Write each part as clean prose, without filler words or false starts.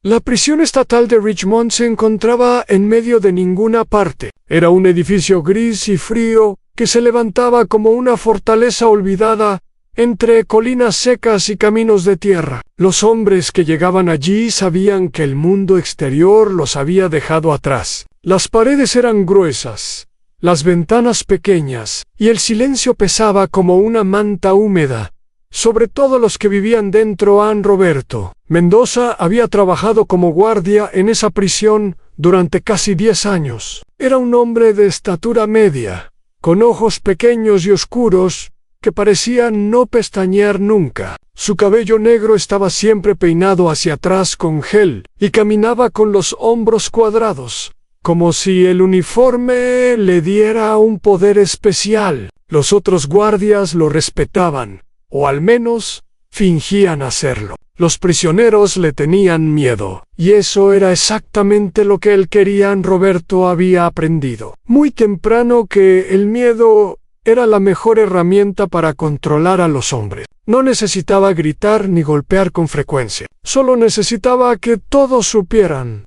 La prisión estatal de Richmond se encontraba en medio de ninguna parte. Era un edificio gris y frío que se levantaba como una fortaleza olvidada entre colinas secas y caminos de tierra. Los hombres que llegaban allí sabían que el mundo exterior los había dejado atrás. Las paredes eran gruesas, las ventanas pequeñas, y el silencio pesaba como una manta húmeda sobre todo los que vivían dentro. Roberto Mendoza había trabajado como guardia en esa prisión durante casi 10 años. Era un hombre de estatura media, con ojos pequeños y oscuros que parecían no pestañear nunca. Su cabello negro estaba siempre peinado hacia atrás con gel y caminaba con los hombros cuadrados, como si el uniforme le diera un poder especial. Los otros guardias lo respetaban, o al menos fingían hacerlo. Los prisioneros le tenían miedo, y eso era exactamente lo que él quería. Roberto había aprendido muy temprano que el miedo era la mejor herramienta para controlar a los hombres. No necesitaba gritar ni golpear con frecuencia. Solo necesitaba que todos supieran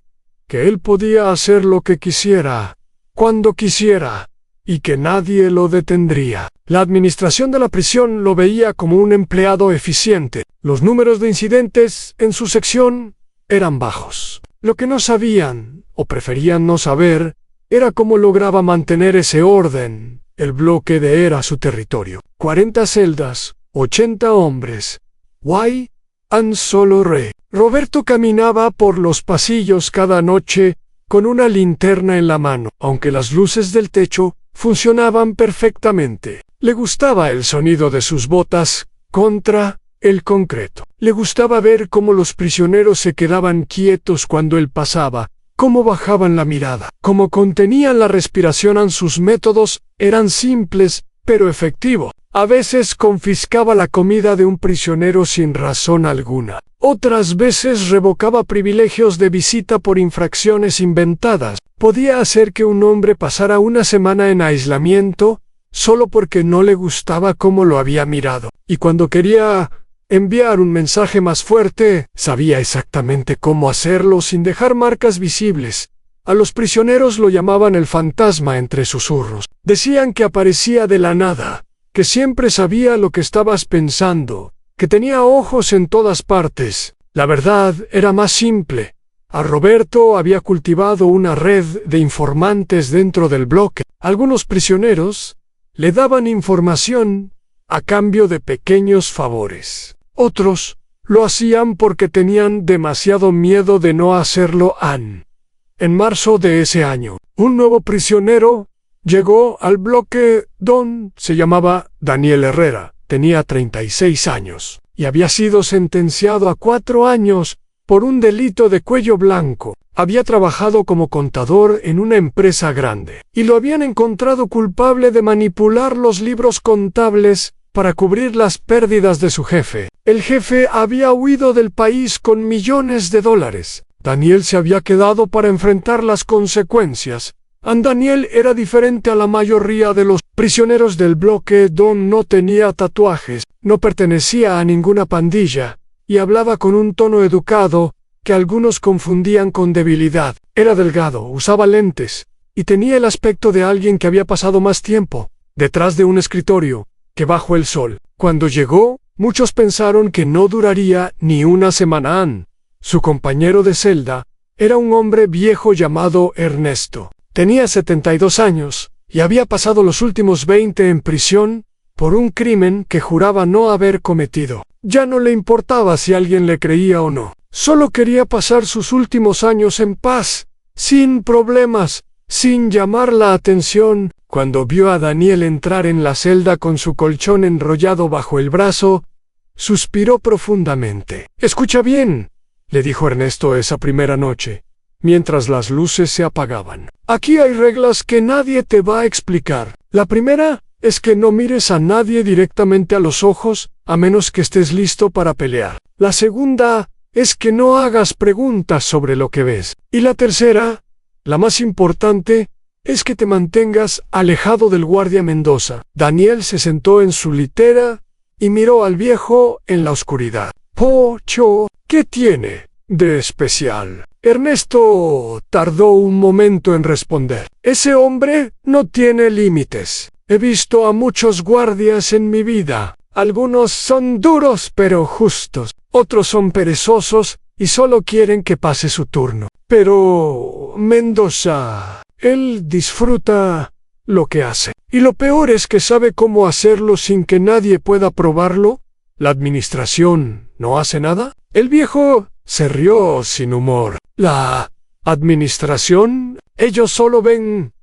que él podía hacer lo que quisiera, cuando quisiera, y que nadie lo detendría. La administración de la prisión lo veía como un empleado eficiente. Los números de incidentes en su sección eran bajos. Lo que no sabían, o preferían no saber, era cómo lograba mantener ese orden. El bloque D era su territorio. 40 celdas, 80 hombres. Why? And solo re. Roberto caminaba por los pasillos cada noche con una linterna en la mano, aunque las luces del techo funcionaban perfectamente. Le gustaba el sonido de sus botas contra el concreto. Le gustaba ver cómo los prisioneros se quedaban quietos cuando él pasaba, cómo bajaban la mirada, cómo contenían la respiración. Sus métodos eran simples, pero efectivos. A veces confiscaba la comida de un prisionero sin razón alguna. Otras veces revocaba privilegios de visita por infracciones inventadas. Podía hacer que un hombre pasara una semana en aislamiento solo porque no le gustaba cómo lo había mirado. Y cuando quería enviar un mensaje más fuerte, sabía exactamente cómo hacerlo sin dejar marcas visibles. A los prisioneros lo llamaban el fantasma entre susurros. Decían que aparecía de la nada, que siempre sabía lo que estabas pensando, que tenía ojos en todas partes. La verdad era más simple. A Roberto había cultivado una red de informantes dentro del bloque. Algunos prisioneros le daban información a cambio de pequeños favores. Otros lo hacían porque tenían demasiado miedo de no hacerlo. En marzo de ese año, un nuevo prisionero llegó al bloque. Se llamaba Daniel Herrera. Tenía 36 años y había sido sentenciado a 4 años por un delito de cuello blanco. Había trabajado como contador en una empresa grande y lo habían encontrado culpable de manipular los libros contables para cubrir las pérdidas de su jefe. El jefe había huido del país con millones de dólares. Daniel se había quedado para enfrentar las consecuencias. Daniel era diferente a la mayoría de los prisioneros del bloque. No tenía tatuajes, no pertenecía a ninguna pandilla y hablaba con un tono educado que algunos confundían con debilidad. Era delgado, usaba lentes y tenía el aspecto de alguien que había pasado más tiempo detrás de un escritorio que bajo el sol. Cuando llegó, muchos pensaron que no duraría ni una semana. Su compañero de celda era un hombre viejo llamado Ernesto. Tenía 72 años y había pasado los últimos 20 en prisión por un crimen que juraba no haber cometido. Ya no le importaba si alguien le creía o no. Solo quería pasar sus últimos años en paz, sin problemas, sin llamar la atención. Cuando vio a Daniel entrar en la celda con su colchón enrollado bajo el brazo, suspiró profundamente. «Escucha bien», le dijo Ernesto esa primera noche, mientras las luces se apagaban. «Aquí hay reglas que nadie te va a explicar. La primera es que no mires a nadie directamente a los ojos, a menos que estés listo para pelear. La segunda es que no hagas preguntas sobre lo que ves. Y la tercera, la más importante, es que te mantengas alejado del guardia Mendoza». Daniel se sentó en su litera y miró al viejo en la oscuridad. «Pocho, ¿qué tiene?», de especial? Ernesto tardó un momento en responder. Ese hombre no tiene límites. He visto a muchos guardias en mi vida. Algunos son duros pero justos. Otros son perezosos y solo quieren que pase su turno. Pero Mendoza, él disfruta lo que hace. Y lo peor es que sabe cómo hacerlo sin que nadie pueda probarlo. ¿La administración no hace nada? El viejo se rió sin humor. ¿La administración? Ellos solo ven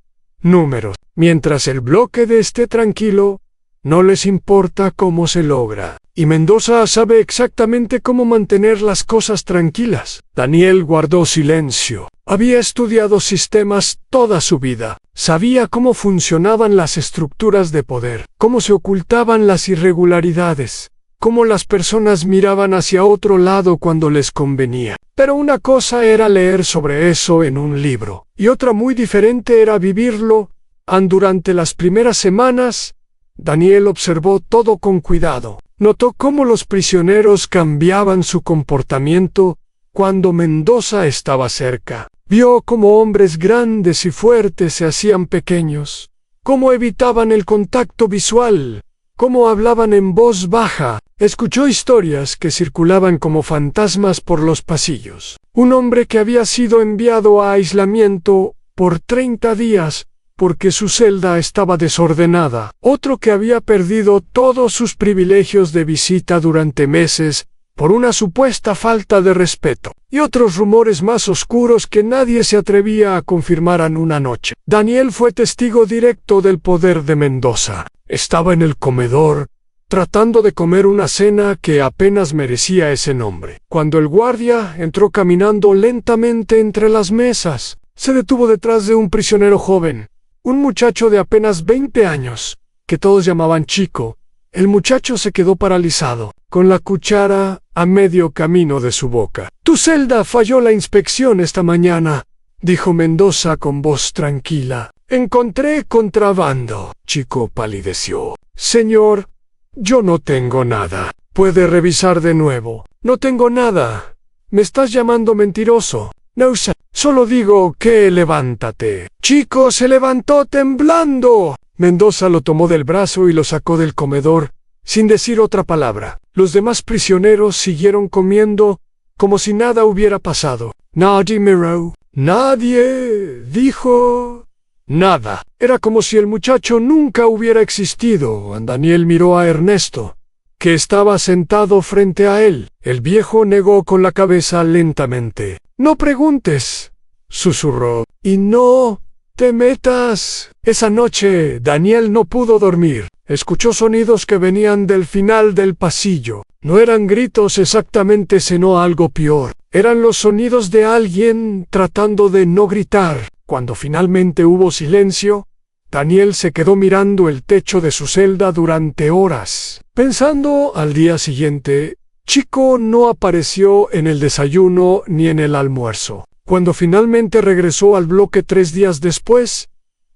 números. Mientras el bloque esté tranquilo, no les importa cómo se logra. Y Mendoza sabe exactamente cómo mantener las cosas tranquilas. Daniel guardó silencio. Había estudiado sistemas toda su vida. Sabía cómo funcionaban las estructuras de poder, cómo se ocultaban las irregularidades, cómo las personas miraban hacia otro lado cuando les convenía. Pero una cosa era leer sobre eso en un libro, y otra muy diferente era vivirlo. Durante las primeras semanas, Daniel observó todo con cuidado. Notó cómo los prisioneros cambiaban su comportamiento cuando Mendoza estaba cerca. Vio cómo hombres grandes y fuertes se hacían pequeños, cómo evitaban el contacto visual, cómo hablaban en voz baja. Escuchó historias que circulaban como fantasmas por los pasillos. Un hombre que había sido enviado a aislamiento por 30 días porque su celda estaba desordenada. Otro que había perdido todos sus privilegios de visita durante meses por una supuesta falta de respeto. Y otros rumores más oscuros que nadie se atrevía a confirmar en una noche. Daniel fue testigo directo del poder de Mendoza. Estaba en el comedor, tratando de comer una cena que apenas merecía ese nombre, cuando el guardia entró caminando lentamente entre las mesas. Se detuvo detrás de un prisionero joven, un muchacho de apenas 20 años, que todos llamaban Chico. El muchacho se quedó paralizado, con la cuchara a medio camino de su boca. «Tu celda falló la inspección esta mañana», dijo Mendoza con voz tranquila. «Encontré contrabando». Chico palideció. «Señor, yo no tengo nada. Puede revisar de nuevo». «No tengo nada. ¿Me estás llamando mentiroso?» «No, solo digo que levántate». Chico se levantó temblando. Mendoza lo tomó del brazo y lo sacó del comedor, sin decir otra palabra. Los demás prisioneros siguieron comiendo como si nada hubiera pasado. Nadie miró. Nadie dijo nada. Era como si el muchacho nunca hubiera existido. Daniel miró a Ernesto, que estaba sentado frente a él. El viejo negó con la cabeza lentamente. «No preguntes», susurró, «y no te metas». Esa noche Daniel no pudo dormir. Escuchó sonidos que venían del final del pasillo. No eran gritos exactamente, sino algo peor. Eran los sonidos de alguien tratando de no gritar. Cuando finalmente hubo silencio, Daniel se quedó mirando el techo de su celda durante horas. Pensando al día siguiente, Chico no apareció en el desayuno ni en el almuerzo. Cuando finalmente regresó al bloque 3 días después,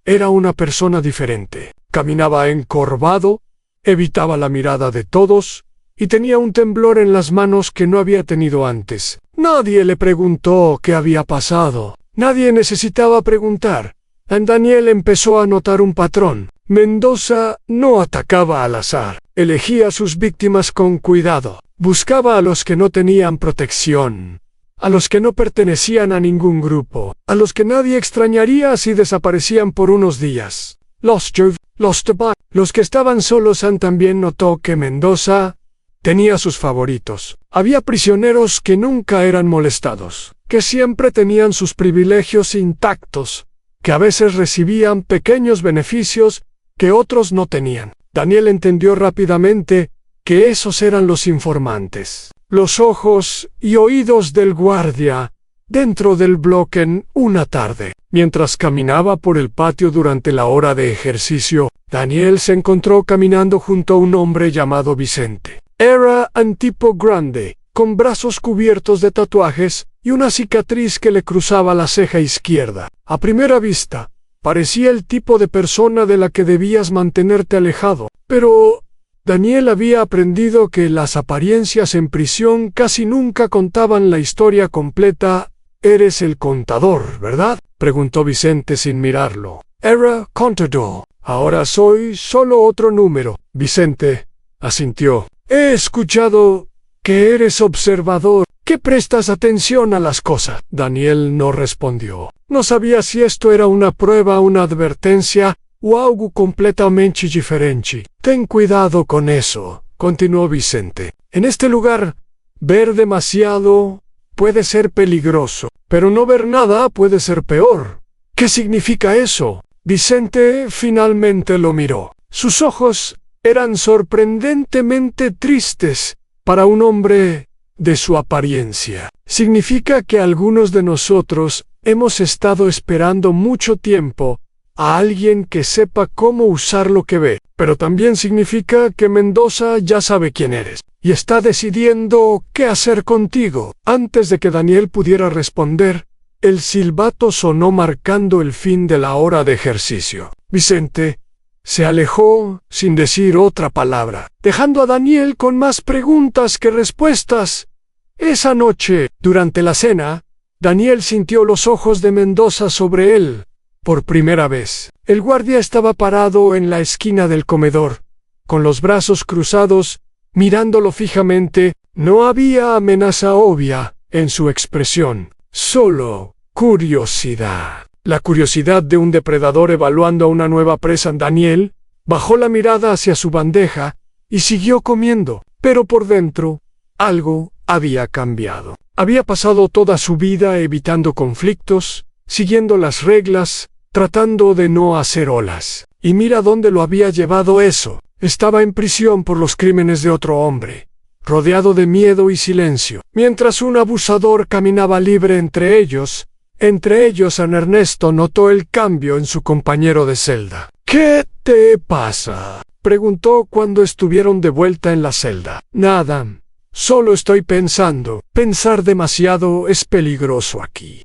era una persona diferente. Caminaba encorvado, evitaba la mirada de todos y tenía un temblor en las manos que no había tenido antes. Nadie le preguntó qué había pasado. Nadie necesitaba preguntar. Daniel empezó a notar un patrón. Mendoza no atacaba al azar. Elegía a sus víctimas con cuidado. Buscaba a los que no tenían protección, a los que no pertenecían a ningún grupo, a los que nadie extrañaría si desaparecían por unos días. Los que estaban solos. También notó que Mendoza tenía sus favoritos. Había prisioneros que nunca eran molestados, que siempre tenían sus privilegios intactos, que a veces recibían pequeños beneficios que otros no tenían. Daniel entendió rápidamente que esos eran los informantes, los ojos y oídos del guardia dentro del bloque. Una tarde, mientras caminaba por el patio durante la hora de ejercicio, Daniel se encontró caminando junto a un hombre llamado Vicente. Era un tipo grande, con brazos cubiertos de tatuajes y una cicatriz que le cruzaba la ceja izquierda. A primera vista, parecía el tipo de persona de la que debías mantenerte alejado, pero Daniel había aprendido que las apariencias en prisión casi nunca contaban la historia completa. «Eres el contador, ¿verdad?», preguntó Vicente sin mirarlo. «Era contador. Ahora soy solo otro número». Vicente asintió. «He escuchado que eres observador, que prestas atención a las cosas». Daniel no respondió. No sabía si esto era una prueba, una advertencia o algo completamente diferente. «Ten cuidado con eso», continuó Vicente. «En este lugar, ver demasiado puede ser peligroso, pero no ver nada puede ser peor». «¿Qué significa eso?». Vicente finalmente lo miró. Sus ojos eran sorprendentemente tristes para un hombre de su apariencia. «Significa que algunos de nosotros hemos estado esperando mucho tiempo a alguien que sepa cómo usar lo que ve, pero también significa que Mendoza ya sabe quién eres y está decidiendo qué hacer contigo». Antes de que Daniel pudiera responder, el silbato sonó marcando el fin de la hora de ejercicio. Vicente se alejó sin decir otra palabra, dejando a Daniel con más preguntas que respuestas. Esa noche, durante la cena, Daniel sintió los ojos de Mendoza sobre él. Por primera vez, el guardia estaba parado en la esquina del comedor, con los brazos cruzados, mirándolo fijamente. No había amenaza obvia en su expresión, solo curiosidad. La curiosidad de un depredador evaluando a una nueva presa. Daniel bajó la mirada hacia su bandeja y siguió comiendo, pero por dentro algo había cambiado. Había pasado toda su vida evitando conflictos, siguiendo las reglas, tratando de no hacer olas. Y mira dónde lo había llevado eso. Estaba en prisión por los crímenes de otro hombre, rodeado de miedo y silencio, mientras un abusador caminaba libre entre ellos. San Ernesto notó el cambio en su compañero de celda. «¿Qué te pasa?», preguntó cuando estuvieron de vuelta en la celda. «Nada. Solo estoy pensando. Pensar demasiado es peligroso aquí».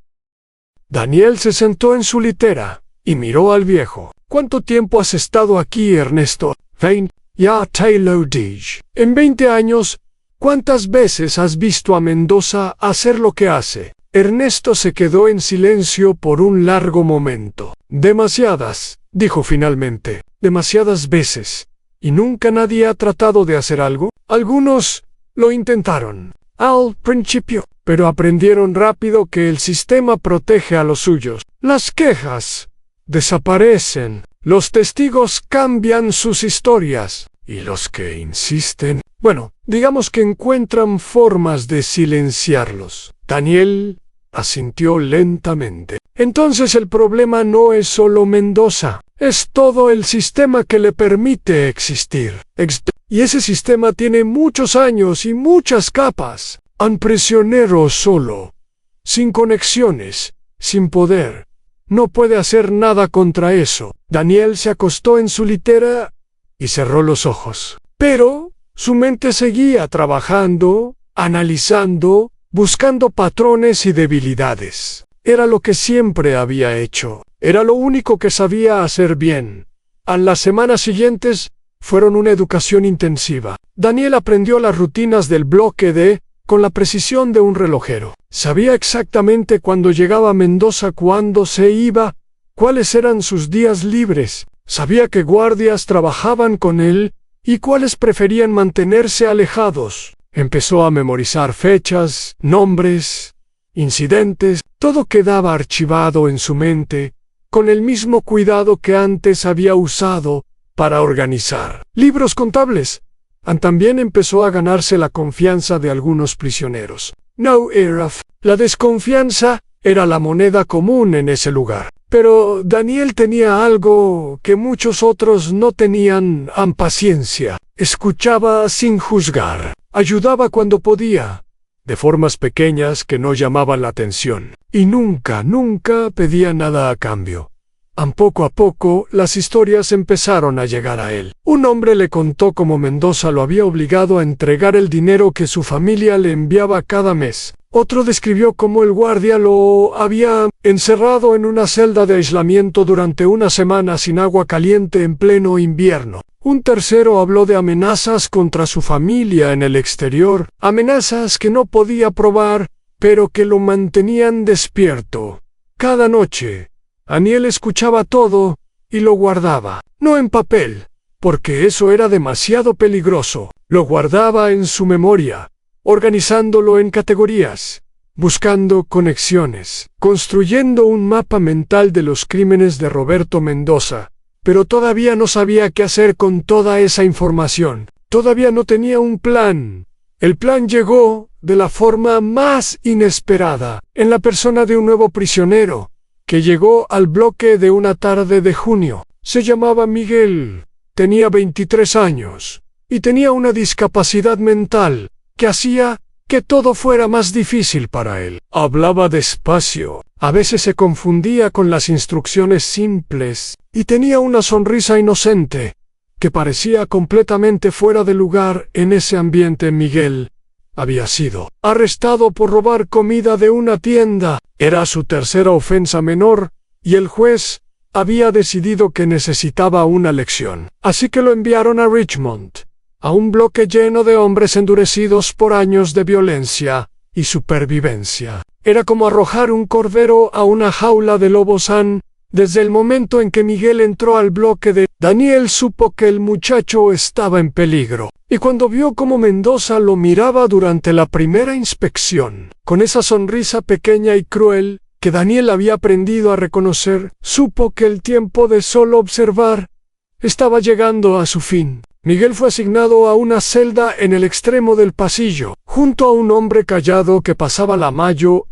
Daniel se sentó en su litera y miró al viejo. «¿Cuánto tiempo has estado aquí, Ernesto?» 20. «Ya te lo dije. En 20 años, ¿cuántas veces has visto a Mendoza hacer lo que hace?». Ernesto se quedó en silencio por un largo momento. «Demasiadas», dijo finalmente. «Demasiadas veces. ¿Y nunca nadie ha tratado de hacer algo?». «Algunos lo intentaron al principio, pero aprendieron rápido que el sistema protege a los suyos. Las quejas desaparecen, los testigos cambian sus historias, y los que insisten, bueno, digamos que encuentran formas de silenciarlos». Daniel asintió lentamente. «Entonces el problema no es solo Mendoza, es todo el sistema que le permite existir. Y ese sistema tiene muchos años y muchas capas. Un prisionero solo, sin conexiones, sin poder, no puede hacer nada contra eso». Daniel se acostó en su litera y cerró los ojos. Pero su mente seguía trabajando, analizando, buscando patrones y debilidades. Era lo que siempre había hecho. Era lo único que sabía hacer bien. A las semanas siguientes fueron una educación intensiva. Daniel aprendió las rutinas del bloque D con la precisión de un relojero. Sabía exactamente cuándo llegaba Mendoza, cuándo se iba, cuáles eran sus días libres. Sabía qué guardias trabajaban con él y cuáles preferían mantenerse alejados. Empezó a memorizar fechas, nombres, incidentes. Todo quedaba archivado en su mente, con el mismo cuidado que antes había usado para organizar libros contables. También empezó a ganarse la confianza de algunos prisioneros. La desconfianza era la moneda común en ese lugar. Pero Daniel tenía algo que muchos otros no tenían: paciencia. Escuchaba sin juzgar. Ayudaba cuando podía, de formas pequeñas que no llamaban la atención. Y nunca pedía nada a cambio. Poco a poco, las historias empezaron a llegar a él. Un hombre le contó cómo Mendoza lo había obligado a entregar el dinero que su familia le enviaba cada mes. Otro describió cómo el guardia lo había encerrado en una celda de aislamiento durante una semana sin agua caliente en pleno invierno. Un tercero habló de amenazas contra su familia en el exterior, amenazas que no podía probar, pero que lo mantenían despierto. Cada noche, Daniel escuchaba todo y lo guardaba, no en papel, porque eso era demasiado peligroso. Lo guardaba en su memoria, organizándolo en categorías, buscando conexiones, construyendo un mapa mental de los crímenes de Roberto Mendoza. Pero todavía no sabía qué hacer con toda esa información. Todavía no tenía un plan. El plan llegó de la forma más inesperada, en la persona de un nuevo prisionero, que llegó al bloque de una tarde de junio. Se llamaba Miguel, tenía 23 años, y tenía una discapacidad mental, que hacía que todo fuera más difícil para él. Hablaba despacio, a veces se confundía con las instrucciones simples, y tenía una sonrisa inocente, que parecía completamente fuera de lugar en ese ambiente. Miguel había sido arrestado por robar comida de una tienda. Era su tercera ofensa menor, y el juez había decidido que necesitaba una lección. Así que lo enviaron a Richmond, a un bloque lleno de hombres endurecidos por años de violencia y supervivencia. Era como arrojar un cordero a una jaula de lobos. Desde el momento en que Miguel entró al bloque Daniel supo que el muchacho estaba en peligro. Y cuando vio cómo Mendoza lo miraba durante la primera inspección, con esa sonrisa pequeña y cruel que Daniel había aprendido a reconocer, supo que el tiempo de solo observar estaba llegando a su fin. Miguel fue asignado a una celda en el extremo del pasillo, junto a un hombre callado que pasaba la mayor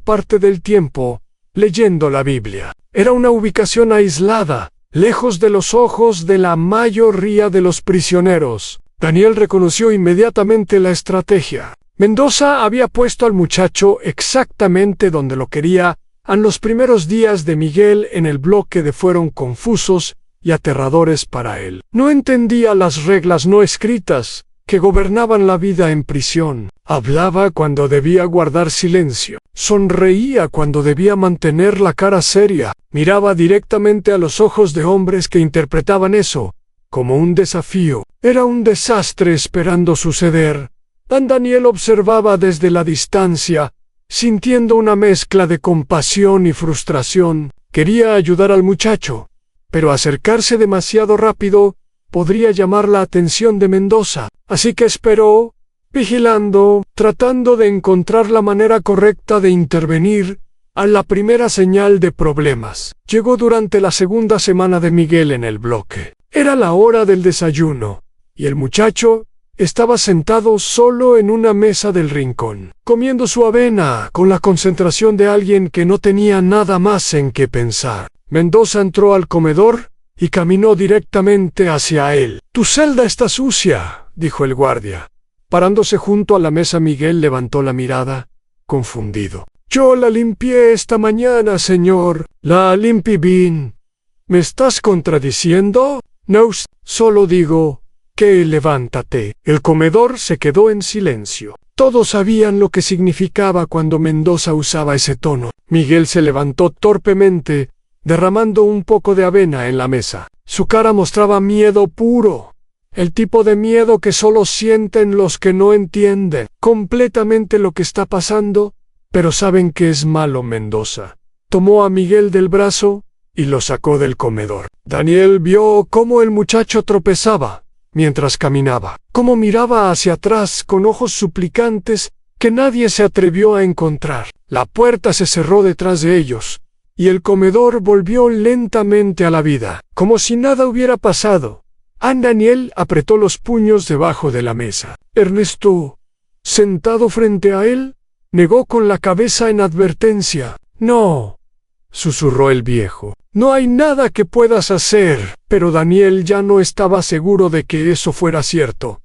parte del tiempo leyendo la Biblia. Era una ubicación aislada, lejos de los ojos de la mayoría de los prisioneros. Daniel reconoció inmediatamente la estrategia. Mendoza había puesto al muchacho exactamente donde lo quería. Los primeros días de Miguel en el bloque fueron confusos y aterradores para él. No entendía las reglas no escritas que gobernaban la vida en prisión. Hablaba cuando debía guardar silencio. Sonreía cuando debía mantener la cara seria. Miraba directamente a los ojos de hombres que interpretaban eso como un desafío. Era un desastre esperando suceder. Daniel observaba desde la distancia, sintiendo una mezcla de compasión y frustración. Quería ayudar al muchacho, pero acercarse demasiado rápido podría llamar la atención de Mendoza. Así que esperó, vigilando, tratando de encontrar la manera correcta de intervenir a la primera señal de problemas. Llegó durante la segunda semana de Miguel en el bloque. Era la hora del desayuno, y el muchacho estaba sentado solo en una mesa del rincón, comiendo su avena con la concentración de alguien que no tenía nada más en qué pensar. Mendoza entró al comedor y caminó directamente hacia él. «Tu celda está sucia», dijo el guardia. Parándose junto a la mesa, Miguel levantó la mirada, confundido. «Yo la limpié esta mañana, señor. La limpié bien». «¿Me estás contradiciendo?» «No, solo digo que levántate». El comedor se quedó en silencio. Todos sabían lo que significaba cuando Mendoza usaba ese tono. Miguel se levantó torpemente, derramando un poco de avena en la mesa. Su cara mostraba miedo puro, el tipo de miedo que solo sienten los que no entienden completamente lo que está pasando, pero saben que es malo. Mendoza tomó a Miguel del brazo y lo sacó del comedor. Daniel vio cómo el muchacho tropezaba mientras caminaba, cómo miraba hacia atrás con ojos suplicantes que nadie se atrevió a encontrar. La puerta se cerró detrás de ellos, y el comedor volvió lentamente a la vida, como si nada hubiera pasado. Daniel apretó los puños debajo de la mesa. Ernesto, sentado frente a él, negó con la cabeza en advertencia. «No», susurró el viejo. «No hay nada que puedas hacer». Pero Daniel ya no estaba seguro de que eso fuera cierto.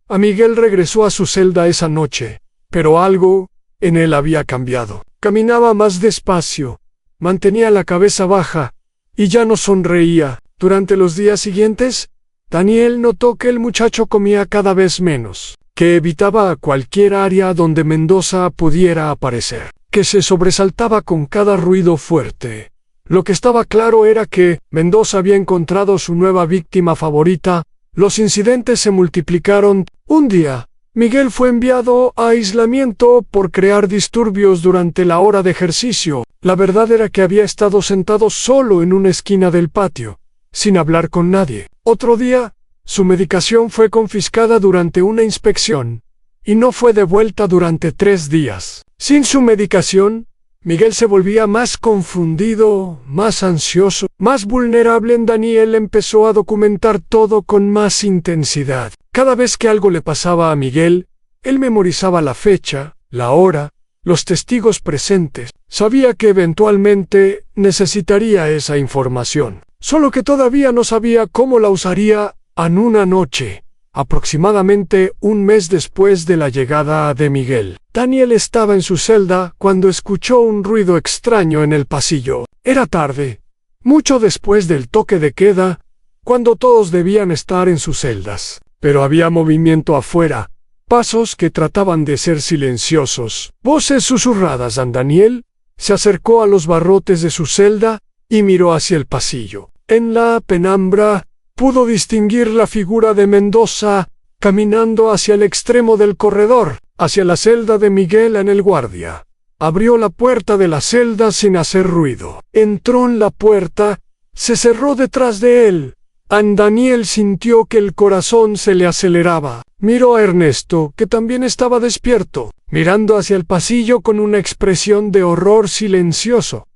A Miguel regresó a su celda esa noche, pero algo en él había cambiado. Caminaba más despacio, mantenía la cabeza baja y ya no sonreía. Durante los días siguientes, Daniel notó que el muchacho comía cada vez menos, que evitaba cualquier área donde Mendoza pudiera aparecer, que se sobresaltaba con cada ruido fuerte. Lo que estaba claro era que Mendoza había encontrado su nueva víctima favorita. Los incidentes se multiplicaron. Un día, Miguel fue enviado a aislamiento por crear disturbios durante la hora de ejercicio. La verdad era que había estado sentado solo en una esquina del patio, sin hablar con nadie. Otro día, su medicación fue confiscada durante una inspección, y no fue devuelta durante 3 días. Sin su medicación, Miguel se volvía más confundido, más ansioso, más vulnerable. Daniel empezó a documentar todo con más intensidad. Cada vez que algo le pasaba a Miguel, él memorizaba la fecha, la hora, los testigos presentes. Sabía que eventualmente necesitaría esa información, solo que todavía no sabía cómo la usaría. En una noche, aproximadamente un mes después de la llegada de Miguel, Daniel estaba en su celda cuando escuchó un ruido extraño en el pasillo. Era tarde, mucho después del toque de queda, cuando todos debían estar en sus celdas. Pero había movimiento afuera, pasos que trataban de ser silenciosos, voces susurradas. Daniel se acercó a los barrotes de su celda y miró hacia el pasillo. En la penumbra, pudo distinguir la figura de Mendoza caminando hacia el extremo del corredor, hacia la celda de Miguel. En el guardia abrió la puerta de la celda sin hacer ruido. Entró en la puerta, se cerró detrás de él. Daniel sintió que el corazón se le aceleraba. Miró a Ernesto, que también estaba despierto, mirando hacia el pasillo con una expresión de horror silencioso.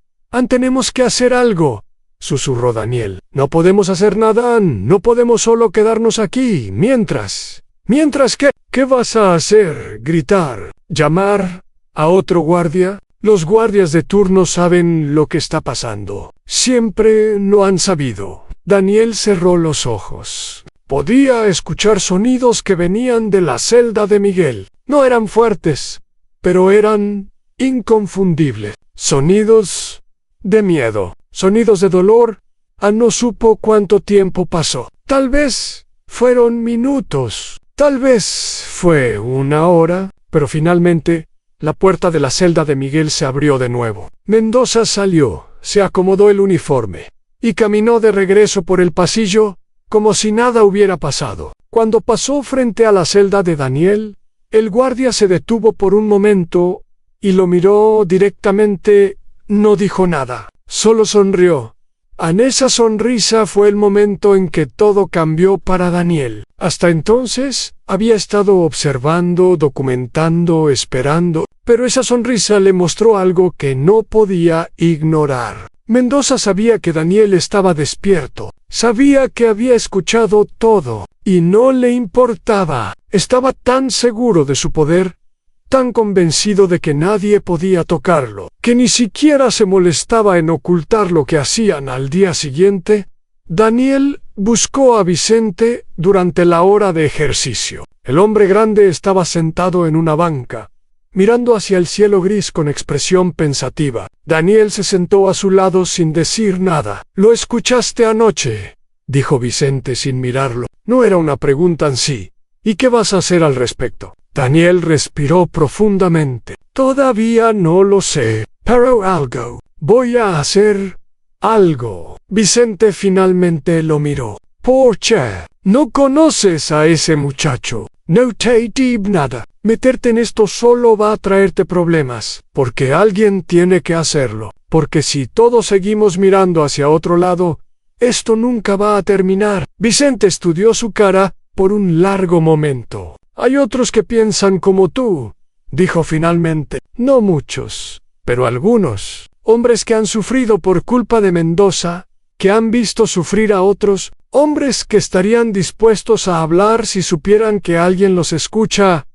Tenemos que hacer algo, susurró Daniel. No podemos hacer nada, no podemos solo quedarnos aquí. ¿Mientras qué? ¿Qué vas a hacer? ¿Gritar? ¿Llamar a otro guardia? Los guardias de turno saben lo que está pasando. Siempre lo han sabido. Daniel cerró los ojos. Podía escuchar sonidos que venían de la celda de Miguel. No eran fuertes, pero eran inconfundibles. Sonidos de miedo. Sonidos de dolor. No supo cuánto tiempo pasó. Tal vez fueron minutos. Tal vez fue 1 hora. Pero finalmente, la puerta de la celda de Miguel se abrió de nuevo. Mendoza salió, se acomodó el uniforme y caminó de regreso por el pasillo como si nada hubiera pasado. Cuando pasó frente a la celda de Daniel, el guardia se detuvo por un momento y lo miró directamente. No dijo nada. Solo sonrió. En esa sonrisa fue el momento en que todo cambió para Daniel. Hasta entonces, había estado observando, documentando, esperando, pero esa sonrisa le mostró algo que no podía ignorar. Mendoza sabía que Daniel estaba despierto. Sabía que había escuchado todo, y no le importaba. Estaba tan seguro de su poder, tan convencido de que nadie podía tocarlo, que ni siquiera se molestaba en ocultar lo que hacían al día siguiente. Daniel buscó a Vicente durante la hora de ejercicio. El hombre grande estaba sentado en una banca, mirando hacia el cielo gris con expresión pensativa. Daniel se sentó a su lado sin decir nada. «¿Lo escuchaste anoche?», dijo Vicente sin mirarlo. No era una pregunta en sí. «¿Y qué vas a hacer al respecto?». Daniel respiró profundamente. «Todavía no lo sé, pero algo. Voy a hacer algo». Vicente finalmente lo miró. «¿Por qué? No conoces a ese muchacho. No te digo nada. Meterte en esto solo va a traerte problemas, porque alguien tiene que hacerlo. Porque si todos seguimos mirando hacia otro lado, esto nunca va a terminar». Vicente estudió su cara por un largo momento. «Hay otros que piensan como tú», dijo finalmente. «No muchos, pero algunos. Hombres que han sufrido por culpa de Mendoza, que han visto sufrir a otros, hombres que estarían dispuestos a hablar si supieran que alguien los escucha».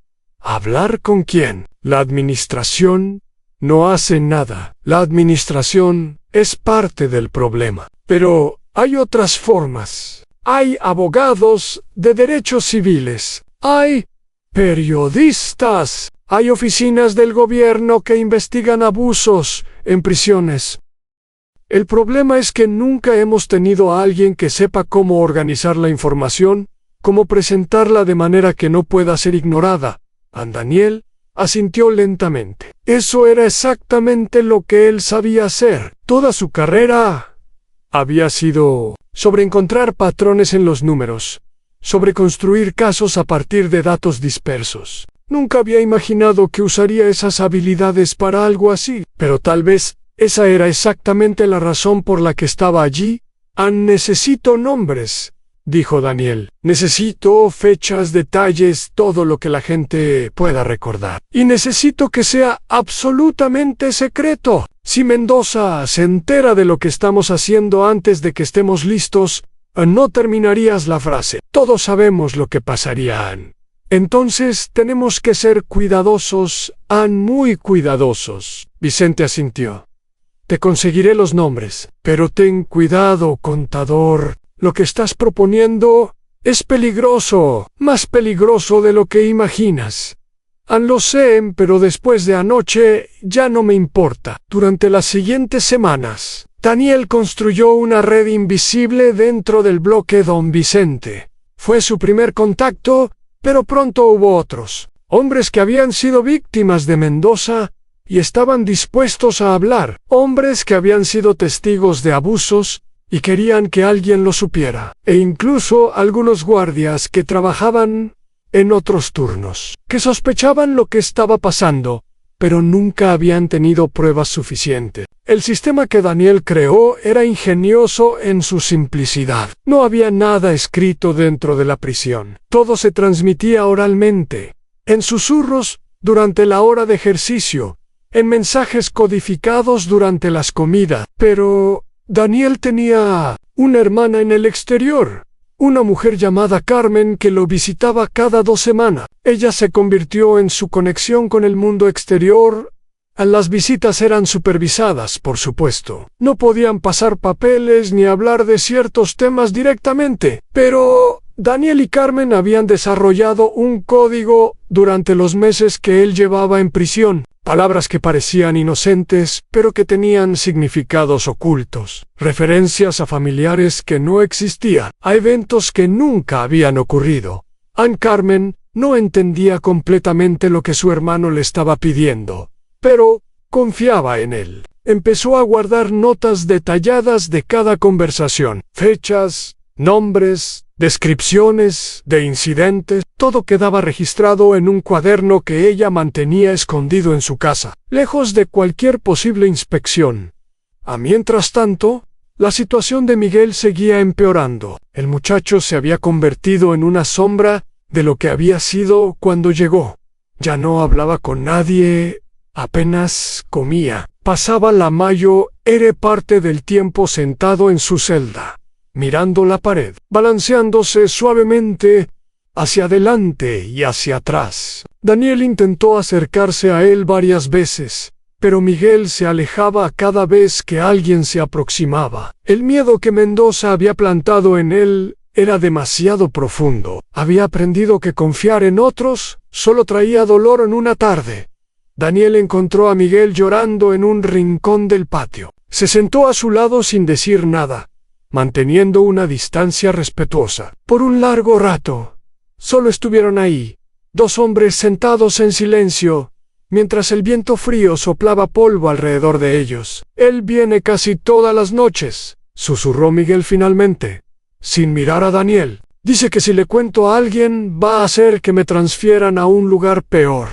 ¿Hablar con quién? La administración no hace nada. La administración es parte del problema. Pero hay otras formas. Hay abogados de derechos civiles. Hay periodistas. Hay oficinas del gobierno que investigan abusos en prisiones. El problema es que nunca hemos tenido a alguien que sepa cómo organizar la información, cómo presentarla de manera que no pueda ser ignorada. Daniel asintió lentamente. Eso era exactamente lo que él sabía hacer. Toda su carrera había sido sobre encontrar patrones en los números, sobre construir casos a partir de datos dispersos. Nunca había imaginado que usaría esas habilidades para algo así, pero tal vez esa era exactamente la razón por la que estaba allí. Necesito nombres, dijo Daniel. Necesito fechas, detalles, todo lo que la gente pueda recordar. Y necesito que sea absolutamente secreto. Si Mendoza se entera de lo que estamos haciendo antes de que estemos listos, no terminarías la frase. Todos sabemos lo que pasaría, Ann. Entonces tenemos que ser cuidadosos, Ann, muy cuidadosos. Vicente asintió. Te conseguiré los nombres, pero ten cuidado, contador. Lo que estás proponiendo es peligroso, más peligroso de lo que imaginas. Lo sé, pero después de anoche ya no me importa. Durante las siguientes semanas, Daniel construyó una red invisible dentro del bloque Don Vicente. Fue su primer contacto, pero pronto hubo otros. Hombres que habían sido víctimas de Mendoza y estaban dispuestos a hablar. Hombres que habían sido testigos de abusos y querían que alguien lo supiera. E incluso algunos guardias que trabajaban en otros turnos, que sospechaban lo que estaba pasando, pero nunca habían tenido pruebas suficientes. El sistema que Daniel creó era ingenioso en su simplicidad. No había nada escrito dentro de la prisión. Todo se transmitía oralmente, en susurros durante la hora de ejercicio, en mensajes codificados durante las comidas. Pero Daniel tenía una hermana en el exterior, una mujer llamada Carmen que lo visitaba cada 2 semanas. Ella se convirtió en su conexión con el mundo exterior. Las visitas eran supervisadas, por supuesto. No podían pasar papeles ni hablar de ciertos temas directamente, pero Daniel y Carmen habían desarrollado un código durante los meses que él llevaba en prisión. Palabras que parecían inocentes, pero que tenían significados ocultos. Referencias a familiares que no existían, a eventos que nunca habían ocurrido. Ann Carmen no entendía completamente lo que su hermano le estaba pidiendo, pero confiaba en él. Empezó a guardar notas detalladas de cada conversación, fechas, nombres, descripciones de incidentes. Todo quedaba registrado en un cuaderno que ella mantenía escondido en su casa, lejos de cualquier posible inspección. Mientras tanto, la situación de Miguel seguía empeorando. El muchacho se había convertido en una sombra de lo que había sido cuando llegó. Ya no hablaba con nadie, apenas comía. Pasaba la mayor parte del tiempo sentado en su celda, mirando la pared, balanceándose suavemente hacia adelante y hacia atrás. Daniel intentó acercarse a él varias veces, pero Miguel se alejaba cada vez que alguien se aproximaba. El miedo que Mendoza había plantado en él era demasiado profundo. Había aprendido que confiar en otros solo traía dolor en una tarde. Daniel encontró a Miguel llorando en un rincón del patio. Se sentó a su lado sin decir nada, manteniendo una distancia respetuosa. Por un largo rato, solo estuvieron ahí, 2 hombres sentados en silencio, mientras el viento frío soplaba polvo alrededor de ellos. Él viene casi todas las noches, susurró Miguel finalmente, sin mirar a Daniel. Dice que si le cuento a alguien va a hacer que me transfieran a un lugar peor.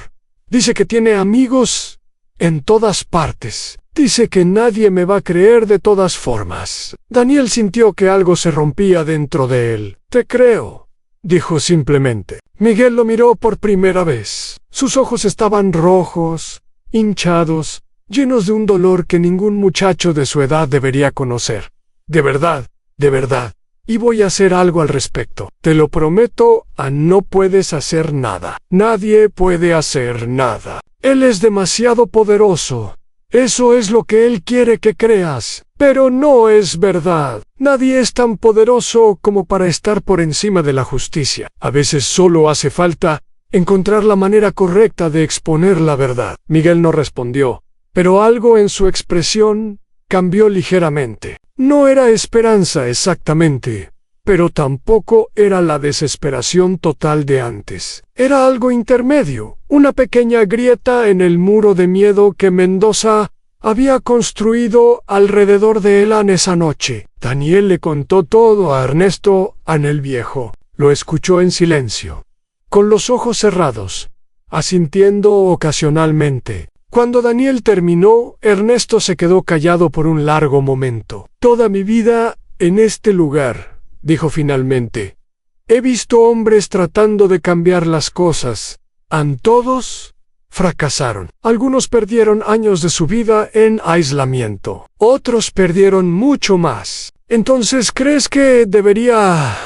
Dice que tiene amigos en todas partes. Dice que nadie me va a creer de todas formas. Daniel sintió que algo se rompía dentro de él. Te creo, dijo simplemente. Miguel lo miró por primera vez. Sus ojos estaban rojos, hinchados, llenos de un dolor que ningún muchacho de su edad debería conocer. De verdad, y voy a hacer algo al respecto. Te lo prometo, no puedes hacer nada. Nadie puede hacer nada. Él es demasiado poderoso. Eso es lo que él quiere que creas, pero no es verdad. Nadie es tan poderoso como para estar por encima de la justicia. A veces solo hace falta encontrar la manera correcta de exponer la verdad. Miguel no respondió, pero algo en su expresión cambió ligeramente. No era esperanza exactamente, pero tampoco era la desesperación total de antes. Era algo intermedio, una pequeña grieta en el muro de miedo que Mendoza había construido alrededor de él esa noche. Daniel le contó todo a Ernesto, Ann el Viejo. Lo escuchó en silencio, con los ojos cerrados, asintiendo ocasionalmente. Cuando Daniel terminó, Ernesto se quedó callado por un largo momento. Toda mi vida en este lugar, dijo finalmente, he visto hombres tratando de cambiar las cosas. Todos fracasaron. Algunos perdieron años de su vida en aislamiento. Otros perdieron mucho más. Entonces, ¿crees que debería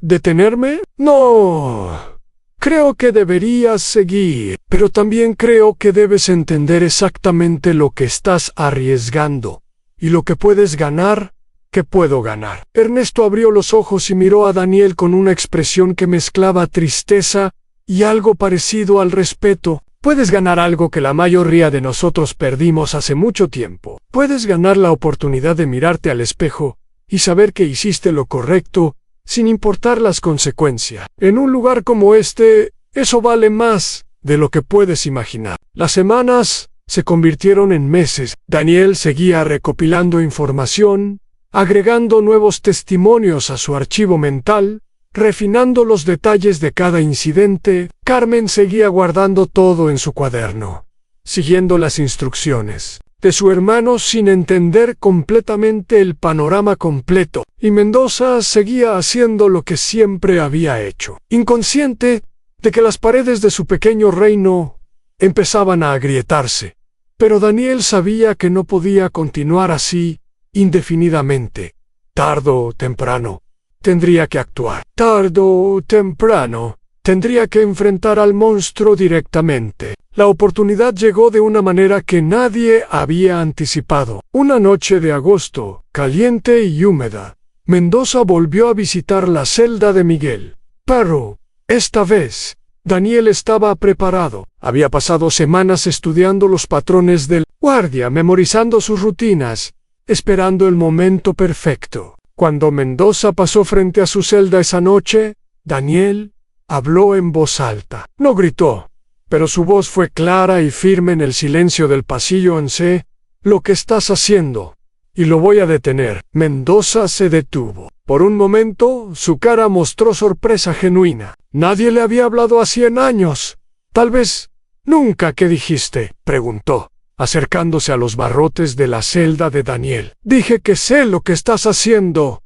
detenerme? No. Creo que deberías seguir, pero también creo que debes entender exactamente lo que estás arriesgando y lo que puedes ganar, que puedo ganar. Ernesto abrió los ojos y miró a Daniel con una expresión que mezclaba tristeza y algo parecido al respeto. Puedes ganar algo que la mayoría de nosotros perdimos hace mucho tiempo. Puedes ganar la oportunidad de mirarte al espejo y saber que hiciste lo correcto, sin importar las consecuencias. En un lugar como este, eso vale más de lo que puedes imaginar. Las semanas se convirtieron en meses. Daniel seguía recopilando información, agregando nuevos testimonios a su archivo mental, refinando los detalles de cada incidente. Carmen seguía guardando todo en su cuaderno, siguiendo las instrucciones de su hermano sin entender completamente el panorama completo, y Mendoza seguía haciendo lo que siempre había hecho, inconsciente de que las paredes de su pequeño reino empezaban a agrietarse. Pero Daniel sabía que no podía continuar así indefinidamente. Tarde o temprano tendría que actuar. Tarde o temprano tendría que enfrentar al monstruo directamente. La oportunidad llegó de una manera que nadie había anticipado. Una noche de agosto, caliente y húmeda, Mendoza volvió a visitar la celda de Miguel. Pero, esta vez, Daniel estaba preparado. Había pasado semanas estudiando los patrones del guardia, memorizando sus rutinas, esperando el momento perfecto. Cuando Mendoza pasó frente a su celda esa noche, Daniel habló en voz alta. No gritó, pero su voz fue clara y firme en el silencio del pasillo. Sé lo que estás haciendo, y lo voy a detener. Mendoza se detuvo. Por un momento, su cara mostró sorpresa genuina. Nadie le había hablado así en años. Tal vez nunca. ¿Qué dijiste?, preguntó, acercándose a los barrotes de la celda de Daniel. Dije que sé lo que estás haciendo.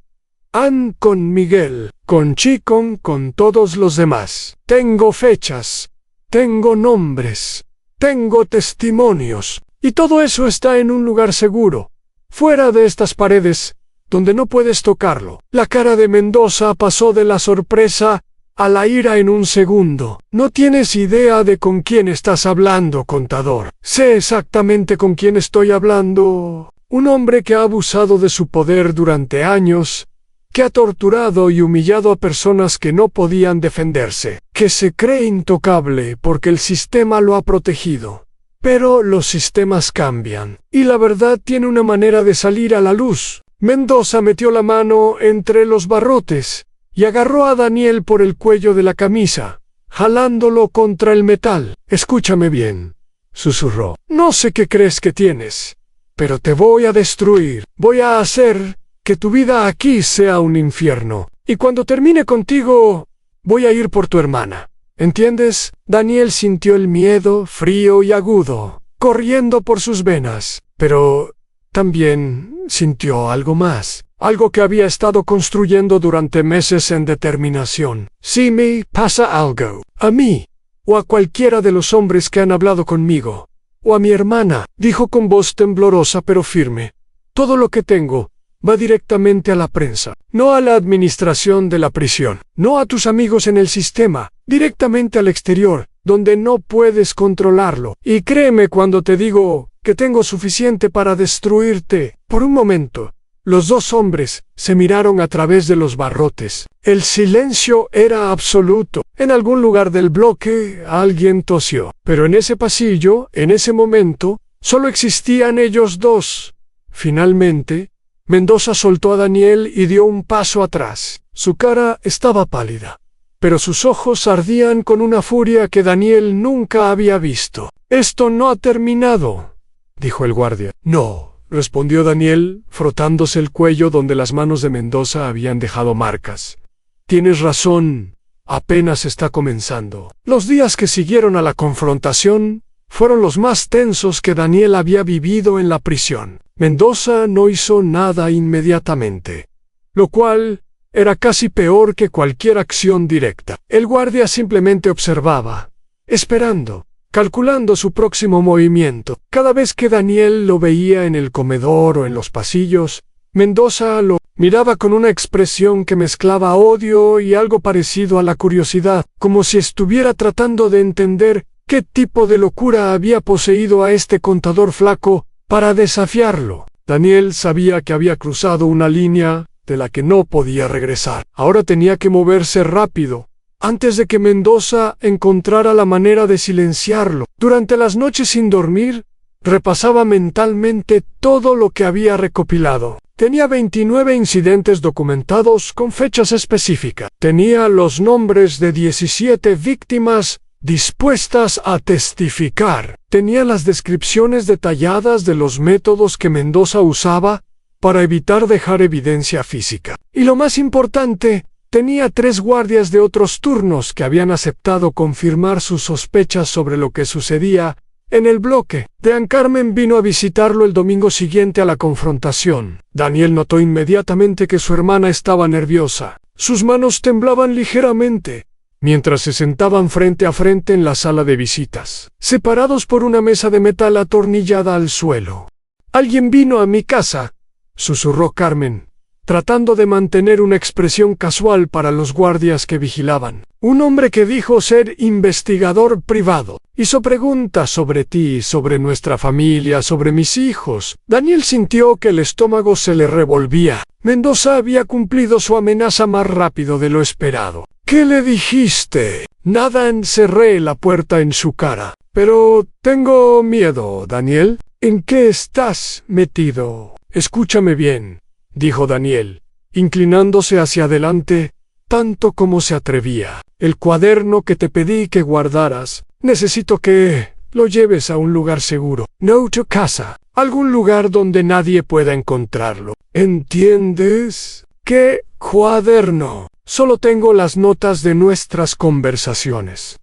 Con Miguel, con Chicón, con todos los demás. Tengo fechas, tengo nombres, tengo testimonios, y todo eso está en un lugar seguro, fuera de estas paredes, donde no puedes tocarlo. La cara de Mendoza pasó de la sorpresa a la ira en un segundo. No tienes idea de con quién estás hablando, contador. Sé exactamente con quién estoy hablando. Un hombre que ha abusado de su poder durante años, que ha torturado y humillado a personas que no podían defenderse, que se cree intocable porque el sistema lo ha protegido. Pero los sistemas cambian, y la verdad tiene una manera de salir a la luz. Mendoza metió la mano entre los barrotes y agarró a Daniel por el cuello de la camisa, jalándolo contra el metal. Escúchame bien, susurró. No sé qué crees que tienes, pero te voy a destruir. Voy a hacer que tu vida aquí sea un infierno. Y cuando termine contigo, voy a ir por tu hermana. ¿Entiendes? Daniel sintió el miedo, frío y agudo, corriendo por sus venas. Pero también sintió algo más. Algo que había estado construyendo durante meses en determinación. Si me pasa algo, a mí, o a cualquiera de los hombres que han hablado conmigo, o a mi hermana, dijo con voz temblorosa pero firme, todo lo que tengo va directamente a la prensa, no a la administración de la prisión, no a tus amigos en el sistema, directamente al exterior, donde no puedes controlarlo. Y créeme cuando te digo que tengo suficiente para destruirte. Por un momento, los dos hombres se miraron a través de los barrotes. El silencio era absoluto. En algún lugar del bloque, alguien tosió. Pero en ese pasillo, en ese momento, solo existían ellos dos. Finalmente, Mendoza soltó a Daniel y dio un paso atrás. Su cara estaba pálida, pero sus ojos ardían con una furia que Daniel nunca había visto. «Esto no ha terminado», dijo el guardia. «No», respondió Daniel, frotándose el cuello donde las manos de Mendoza habían dejado marcas. Tienes razón, apenas está comenzando. Los días que siguieron a la confrontación fueron los más tensos que Daniel había vivido en la prisión. Mendoza no hizo nada inmediatamente, lo cual era casi peor que cualquier acción directa. El guardia simplemente observaba, esperando, calculando su próximo movimiento. Cada vez que Daniel lo veía en el comedor o en los pasillos, Mendoza lo miraba con una expresión que mezclaba odio y algo parecido a la curiosidad, como si estuviera tratando de entender qué tipo de locura había poseído a este contador flaco para desafiarlo. Daniel sabía que había cruzado una línea de la que no podía regresar. Ahora tenía que moverse rápido, antes de que Mendoza encontrara la manera de silenciarlo. Durante las noches sin dormir, repasaba mentalmente todo lo que había recopilado. Tenía 29 incidentes documentados con fechas específicas. Tenía los nombres de 17 víctimas dispuestas a testificar. Tenía las descripciones detalladas de los métodos que Mendoza usaba para evitar dejar evidencia física. Y lo más importante, tenía 3 guardias de otros turnos que habían aceptado confirmar sus sospechas sobre lo que sucedía en el bloque. Dean Carmen vino a visitarlo el domingo siguiente a la confrontación. Daniel notó inmediatamente que su hermana estaba nerviosa. Sus manos temblaban ligeramente mientras se sentaban frente a frente en la sala de visitas, separados por una mesa de metal atornillada al suelo. «Alguien vino a mi casa», susurró Carmen, tratando de mantener una expresión casual para los guardias que vigilaban. «Un hombre que dijo ser investigador privado. Hizo preguntas sobre ti, sobre nuestra familia, sobre mis hijos». Daniel sintió que el estómago se le revolvía. Mendoza había cumplido su amenaza más rápido de lo esperado. «¿Qué le dijiste?» «Nada», encerré la puerta en su cara. «Pero tengo miedo, Daniel». «¿En qué estás metido?» «Escúchame bien», dijo Daniel, inclinándose hacia adelante, tanto como se atrevía. «El cuaderno que te pedí que guardaras, necesito que lo lleves a un lugar seguro. No tu casa, algún lugar donde nadie pueda encontrarlo. ¿Entiendes? ¿Qué cuaderno?» «Solo tengo las notas de nuestras conversaciones.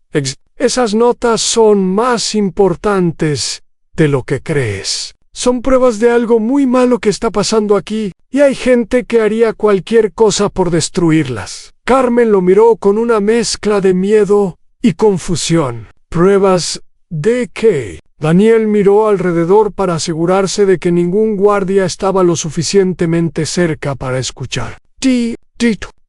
Esas notas son más importantes de lo que crees. Son pruebas de algo muy malo que está pasando aquí, y hay gente que haría cualquier cosa por destruirlas». Carmen lo miró con una mezcla de miedo y confusión. «¿Pruebas de qué?» Daniel miró alrededor para asegurarse de que ningún guardia estaba lo suficientemente cerca para escuchar.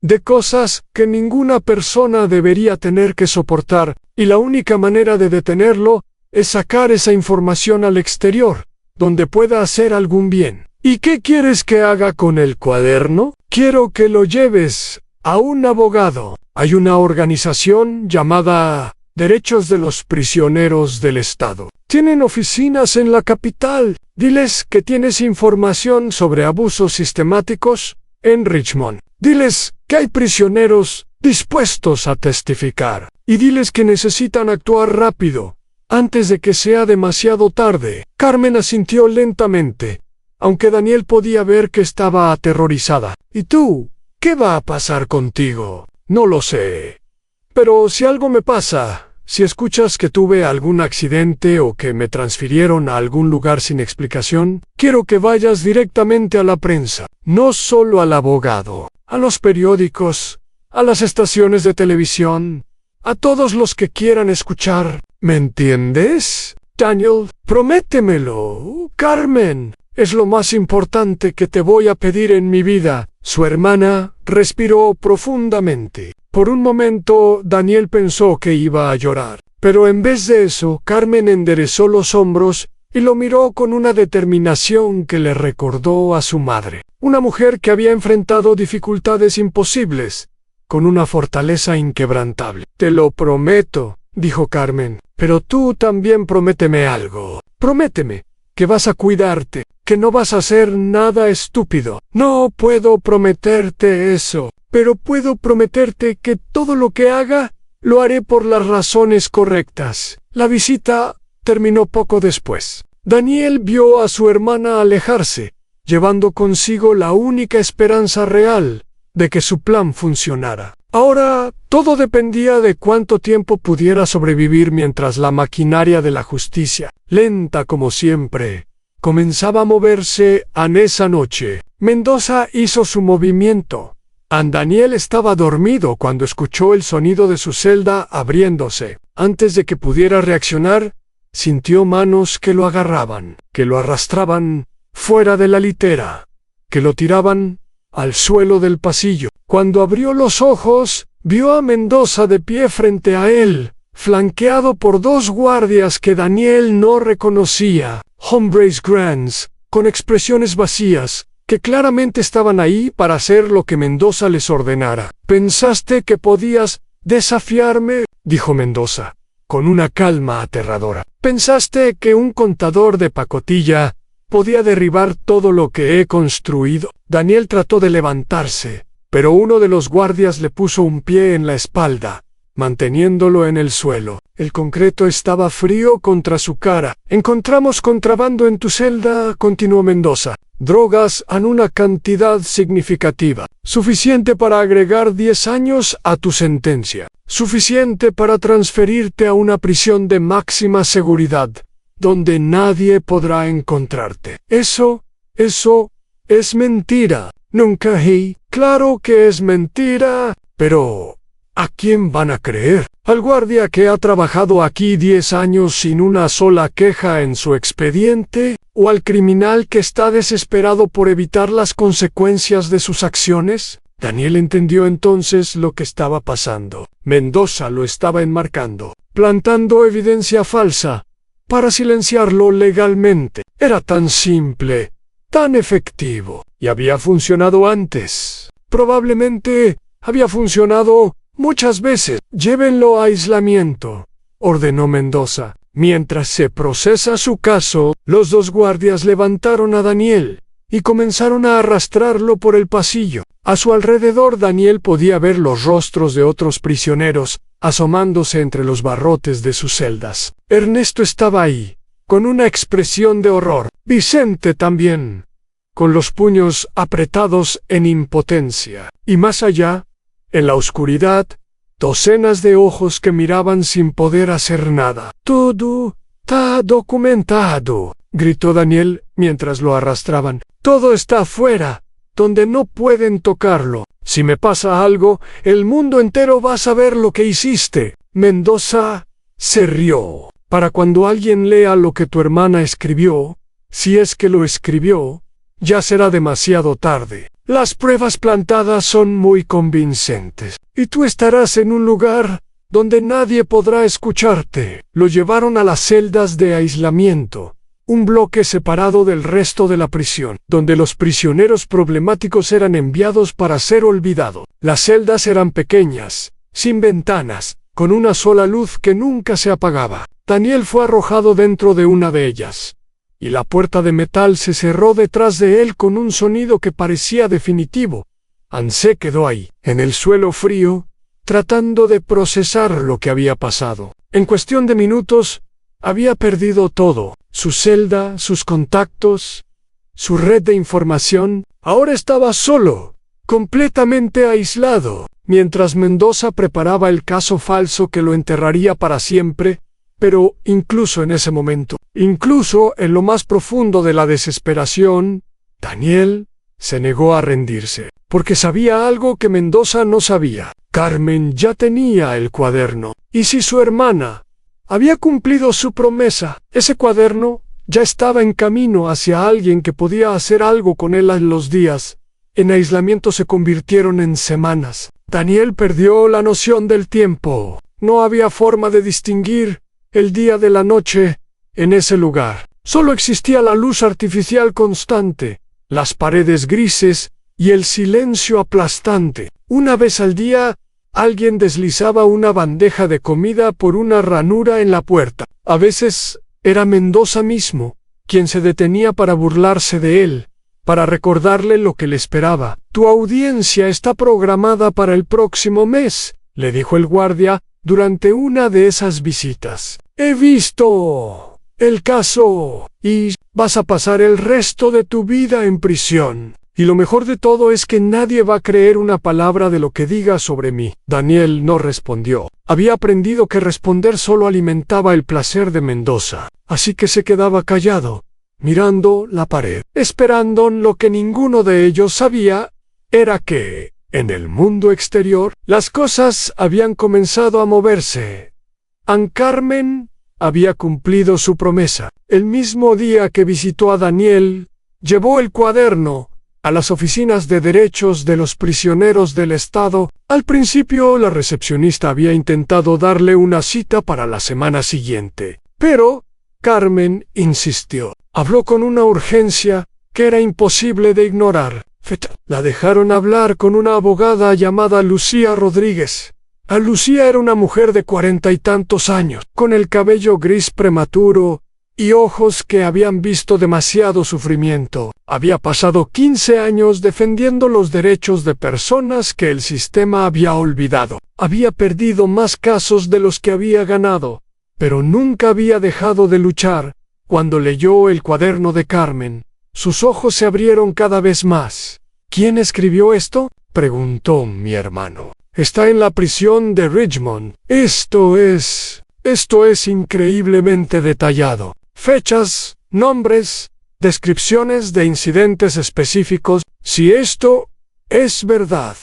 «De cosas que ninguna persona debería tener que soportar, y la única manera de detenerlo es sacar esa información al exterior, donde pueda hacer algún bien». «¿Y qué quieres que haga con el cuaderno?» «Quiero que lo lleves a un abogado. Hay una organización llamada Derechos de los Prisioneros del Estado. Tienen oficinas en la capital. Diles que tienes información sobre abusos sistemáticos en Richmond. Diles que hay prisioneros dispuestos a testificar. Y diles que necesitan actuar rápido, antes de que sea demasiado tarde». Carmen asintió lentamente, aunque Daniel podía ver que estaba aterrorizada. «¿Y tú? ¿Qué va a pasar contigo?» «No lo sé. Pero si algo me pasa, si escuchas que tuve algún accidente o que me transfirieron a algún lugar sin explicación, quiero que vayas directamente a la prensa. No solo al abogado, a los periódicos, a las estaciones de televisión, a todos los que quieran escuchar. ¿Me entiendes? Daniel, prométemelo. Carmen, es lo más importante que te voy a pedir en mi vida». Su hermana respiró profundamente. Por un momento, Daniel pensó que iba a llorar. Pero en vez de eso, Carmen enderezó los hombros y lo miró con una determinación que le recordó a su madre. Una mujer que había enfrentado dificultades imposibles, con una fortaleza inquebrantable. «Te lo prometo», dijo Carmen. «Pero tú también prométeme algo. Prométeme que vas a cuidarte, que no vas a hacer nada estúpido». «No puedo prometerte eso, pero puedo prometerte que todo lo que haga, lo haré por las razones correctas». La visita terminó poco después. Daniel vio a su hermana alejarse, llevando consigo la única esperanza real de que su plan funcionara. Ahora, todo dependía de cuánto tiempo pudiera sobrevivir mientras la maquinaria de la justicia, lenta como siempre, comenzaba a moverse en esa noche. Mendoza hizo su movimiento. Daniel estaba dormido cuando escuchó el sonido de su celda abriéndose. Antes de que pudiera reaccionar, sintió manos que lo agarraban, que lo arrastraban fuera de la litera, que lo tiraban al suelo del pasillo. Cuando abrió los ojos, vio a Mendoza de pie frente a él, flanqueado por dos guardias que Daniel no reconocía, hombres grandes, con expresiones vacías, que claramente estaban ahí para hacer lo que Mendoza les ordenara. «¿Pensaste que podías desafiarme?», dijo Mendoza, con una calma aterradora. «¿Pensaste que un contador de pacotilla podía derribar todo lo que he construido?» Daniel trató de levantarse, pero uno de los guardias le puso un pie en la espalda, manteniéndolo en el suelo. El concreto estaba frío contra su cara. «Encontramos contrabando en tu celda», continuó Mendoza. «Drogas en una cantidad significativa. Suficiente para agregar 10 años a tu sentencia. Suficiente para transferirte a una prisión de máxima seguridad, donde nadie podrá encontrarte». Eso es mentira. Nunca he. Claro que es mentira, pero ¿a quién van a creer? ¿Al guardia que ha trabajado aquí 10 años sin una sola queja en su expediente? ¿O al criminal que está desesperado por evitar las consecuencias de sus acciones? Daniel entendió entonces lo que estaba pasando. Mendoza lo estaba enmarcando, plantando evidencia falsa, para silenciarlo legalmente. Era tan simple, tan efectivo, y había funcionado antes. Probablemente había funcionado muchas veces. «Llévenlo a aislamiento», ordenó Mendoza. Mientras se procesa su caso, los dos guardias levantaron a Daniel y comenzaron a arrastrarlo por el pasillo. A su alrededor Daniel podía ver los rostros de otros prisioneros asomándose entre los barrotes de sus celdas. Ernesto estaba ahí, con una expresión de horror. Vicente también, con los puños apretados en impotencia. Y más allá, en la oscuridad, docenas de ojos que miraban sin poder hacer nada. «Todo está documentado», gritó Daniel mientras lo arrastraban. «Todo está afuera, donde no pueden tocarlo. Si me pasa algo, el mundo entero va a saber lo que hiciste». Mendoza se rió. «Para cuando alguien lea lo que tu hermana escribió, si es que lo escribió, ya será demasiado tarde. Las pruebas plantadas son muy convincentes, y tú estarás en un lugar donde nadie podrá escucharte». Lo llevaron a las celdas de aislamiento, un bloque separado del resto de la prisión, donde los prisioneros problemáticos eran enviados para ser olvidados. Las celdas eran pequeñas, sin ventanas, con una sola luz que nunca se apagaba. Daniel fue arrojado dentro de una de ellas, y la puerta de metal se cerró detrás de él con un sonido que parecía definitivo. Ansé quedó ahí, en el suelo frío, tratando de procesar lo que había pasado. En cuestión de minutos, había perdido todo: su celda, sus contactos, su red de información. Ahora estaba solo, completamente aislado, mientras Mendoza preparaba el caso falso que lo enterraría para siempre. Pero incluso en ese momento, incluso en lo más profundo de la desesperación, Daniel se negó a rendirse, porque sabía algo que Mendoza no sabía. Carmen ya tenía el cuaderno, y si su hermana había cumplido su promesa, ese cuaderno ya estaba en camino hacia alguien que podía hacer algo con él. Los días en aislamiento se convirtieron en semanas. Daniel perdió la noción del tiempo. No había forma de distinguir el día de la noche en ese lugar. Solo existía la luz artificial constante, las paredes grises y el silencio aplastante. Una vez al día, alguien deslizaba una bandeja de comida por una ranura en la puerta. A veces era Mendoza mismo quien se detenía para burlarse de él, para recordarle lo que le esperaba. «Tu audiencia está programada para el próximo mes», le dijo el guardia durante una de esas visitas. «He visto el caso y vas a pasar el resto de tu vida en prisión». Y lo mejor de todo es que nadie va a creer una palabra de lo que diga sobre mí. Daniel no respondió. Había aprendido que responder solo alimentaba el placer de Mendoza, así que se quedaba callado, mirando la pared, esperando. Lo que ninguno de ellos sabía era que, en el mundo exterior, las cosas habían comenzado a moverse. Ann Carmen había cumplido su promesa. El mismo día que visitó a Daniel, llevó el cuaderno a las oficinas de derechos de los prisioneros del Estado. Al principio, la recepcionista había intentado darle una cita para la semana siguiente, pero Carmen insistió. Habló con una urgencia que era imposible de ignorar. La dejaron hablar con una abogada llamada Lucía Rodríguez. Lucía era una mujer de 40 y tantos años, con el cabello gris prematuro y ojos que habían visto demasiado sufrimiento. Había pasado 15 años defendiendo los derechos de personas que el sistema había olvidado. Había perdido más casos de los que había ganado, pero nunca había dejado de luchar. Cuando leyó el cuaderno de Carmen, sus ojos se abrieron cada vez más. ¿Quién escribió esto?, preguntó mi hermano. Está en la prisión de Richmond. Esto es increíblemente detallado. Fechas, nombres, descripciones de incidentes específicos. Si esto es verdad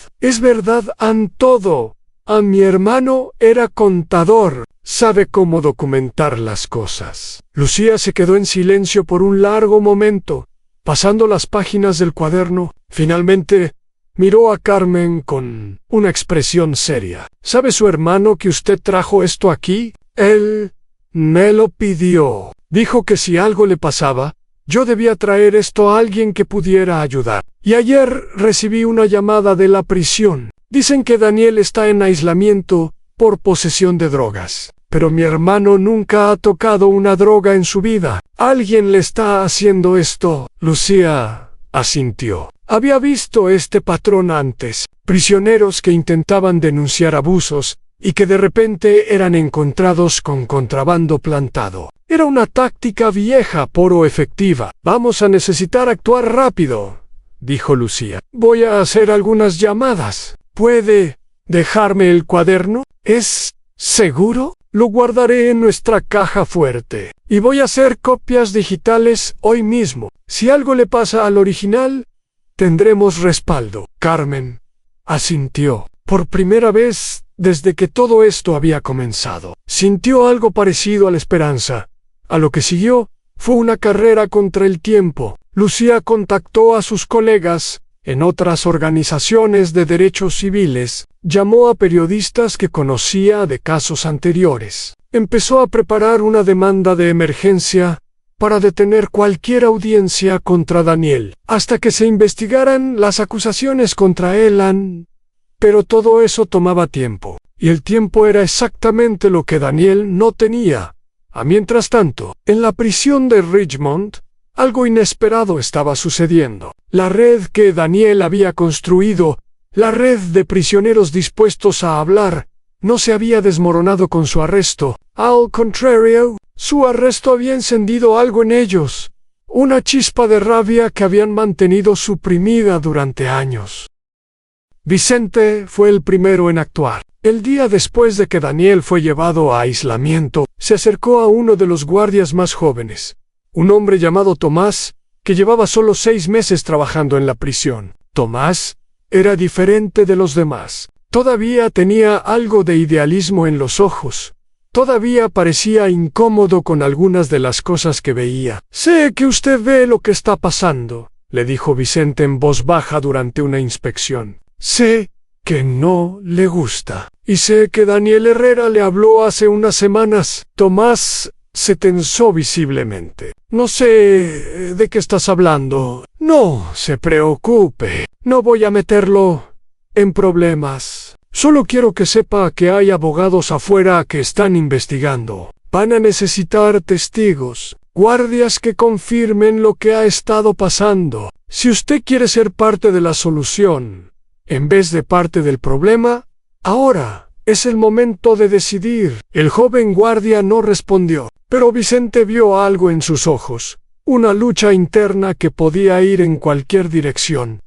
en todo. Mi hermano era contador. Sabe cómo documentar las cosas. Lucía se quedó en silencio por un largo momento, pasando las páginas del cuaderno. Finalmente, miró a Carmen con una expresión seria. ¿Sabe su hermano que usted trajo esto aquí? Él me lo pidió. Dijo que si algo le pasaba, yo debía traer esto a alguien que pudiera ayudar. Y ayer recibí una llamada de la prisión. Dicen que Daniel está en aislamiento por posesión de drogas. Pero mi hermano nunca ha tocado una droga en su vida. Alguien le está haciendo esto. Lucía asintió. Había visto este patrón antes. Prisioneros que intentaban denunciar abusos y que de repente eran encontrados con contrabando plantado. Era una táctica vieja pero efectiva. Vamos a necesitar actuar rápido, dijo Lucía. Voy a hacer algunas llamadas. ¿Puede dejarme el cuaderno? ¿Es seguro? Lo guardaré en nuestra caja fuerte. Y voy a hacer copias digitales hoy mismo. Si algo le pasa al original, tendremos respaldo. Carmen asintió. Por primera vez desde que todo esto había comenzado, sintió algo parecido a la esperanza. A lo que siguió fue una carrera contra el tiempo. Lucía contactó a sus colegas en otras organizaciones de derechos civiles, llamó a periodistas que conocía de casos anteriores. Empezó a preparar una demanda de emergencia para detener cualquier audiencia contra Daniel, hasta que se investigaran las acusaciones contra él. Pero todo eso tomaba tiempo, y el tiempo era exactamente lo que Daniel no tenía. Mientras tanto, en la prisión de Richmond, algo inesperado estaba sucediendo. La red que Daniel había construido, la red de prisioneros dispuestos a hablar, no se había desmoronado con su arresto. Al contrario, su arresto había encendido algo en ellos, una chispa de rabia que habían mantenido suprimida durante años. Vicente fue el primero en actuar. El día después de que Daniel fue llevado a aislamiento, se acercó a uno de los guardias más jóvenes, un hombre llamado Tomás, que llevaba solo 6 meses trabajando en la prisión. Tomás era diferente de los demás. Todavía tenía algo de idealismo en los ojos. Todavía parecía incómodo con algunas de las cosas que veía. «Sé que usted ve lo que está pasando», le dijo Vicente en voz baja durante una inspección. «Sé que no le gusta. Y sé que Daniel Herrera le habló hace unas semanas». Tomás se tensó visiblemente. «No sé de qué estás hablando». «No se preocupe. No voy a meterlo en problemas. Solo quiero que sepa que hay abogados afuera que están investigando. Van a necesitar testigos, guardias que confirmen lo que ha estado pasando. Si usted quiere ser parte de la solución, en vez de parte del problema, ahora es el momento de decidir». El joven guardia no respondió, pero Vicente vio algo en sus ojos, una lucha interna que podía ir en cualquier dirección.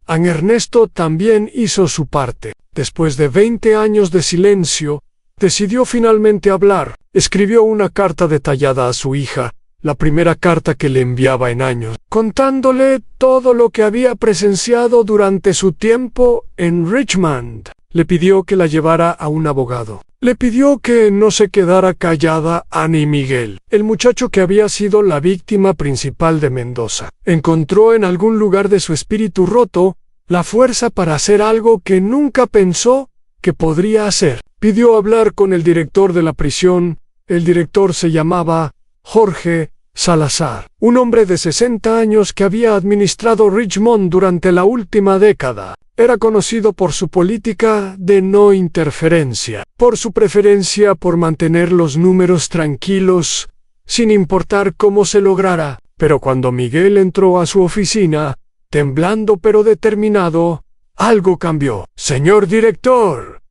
San Ernesto también hizo su parte. Después de 20 años de silencio, decidió finalmente hablar. Escribió una carta detallada a su hija, la primera carta que le enviaba en años, contándole todo lo que había presenciado durante su tiempo en Richmond. Le pidió que la llevara a un abogado. Le pidió que no se quedara callada Annie Miguel, el muchacho que había sido la víctima principal de Mendoza. Encontró en algún lugar de su espíritu roto la fuerza para hacer algo que nunca pensó que podría hacer. Pidió hablar con el director de la prisión. El director se llamaba Jorge Salazar, un hombre de 60 años que había administrado Richmond durante la última década. Era conocido por su política de no interferencia, por su preferencia por mantener los números tranquilos, sin importar cómo se lograra. Pero cuando Miguel entró a su oficina, temblando pero determinado, algo cambió. «Señor director»,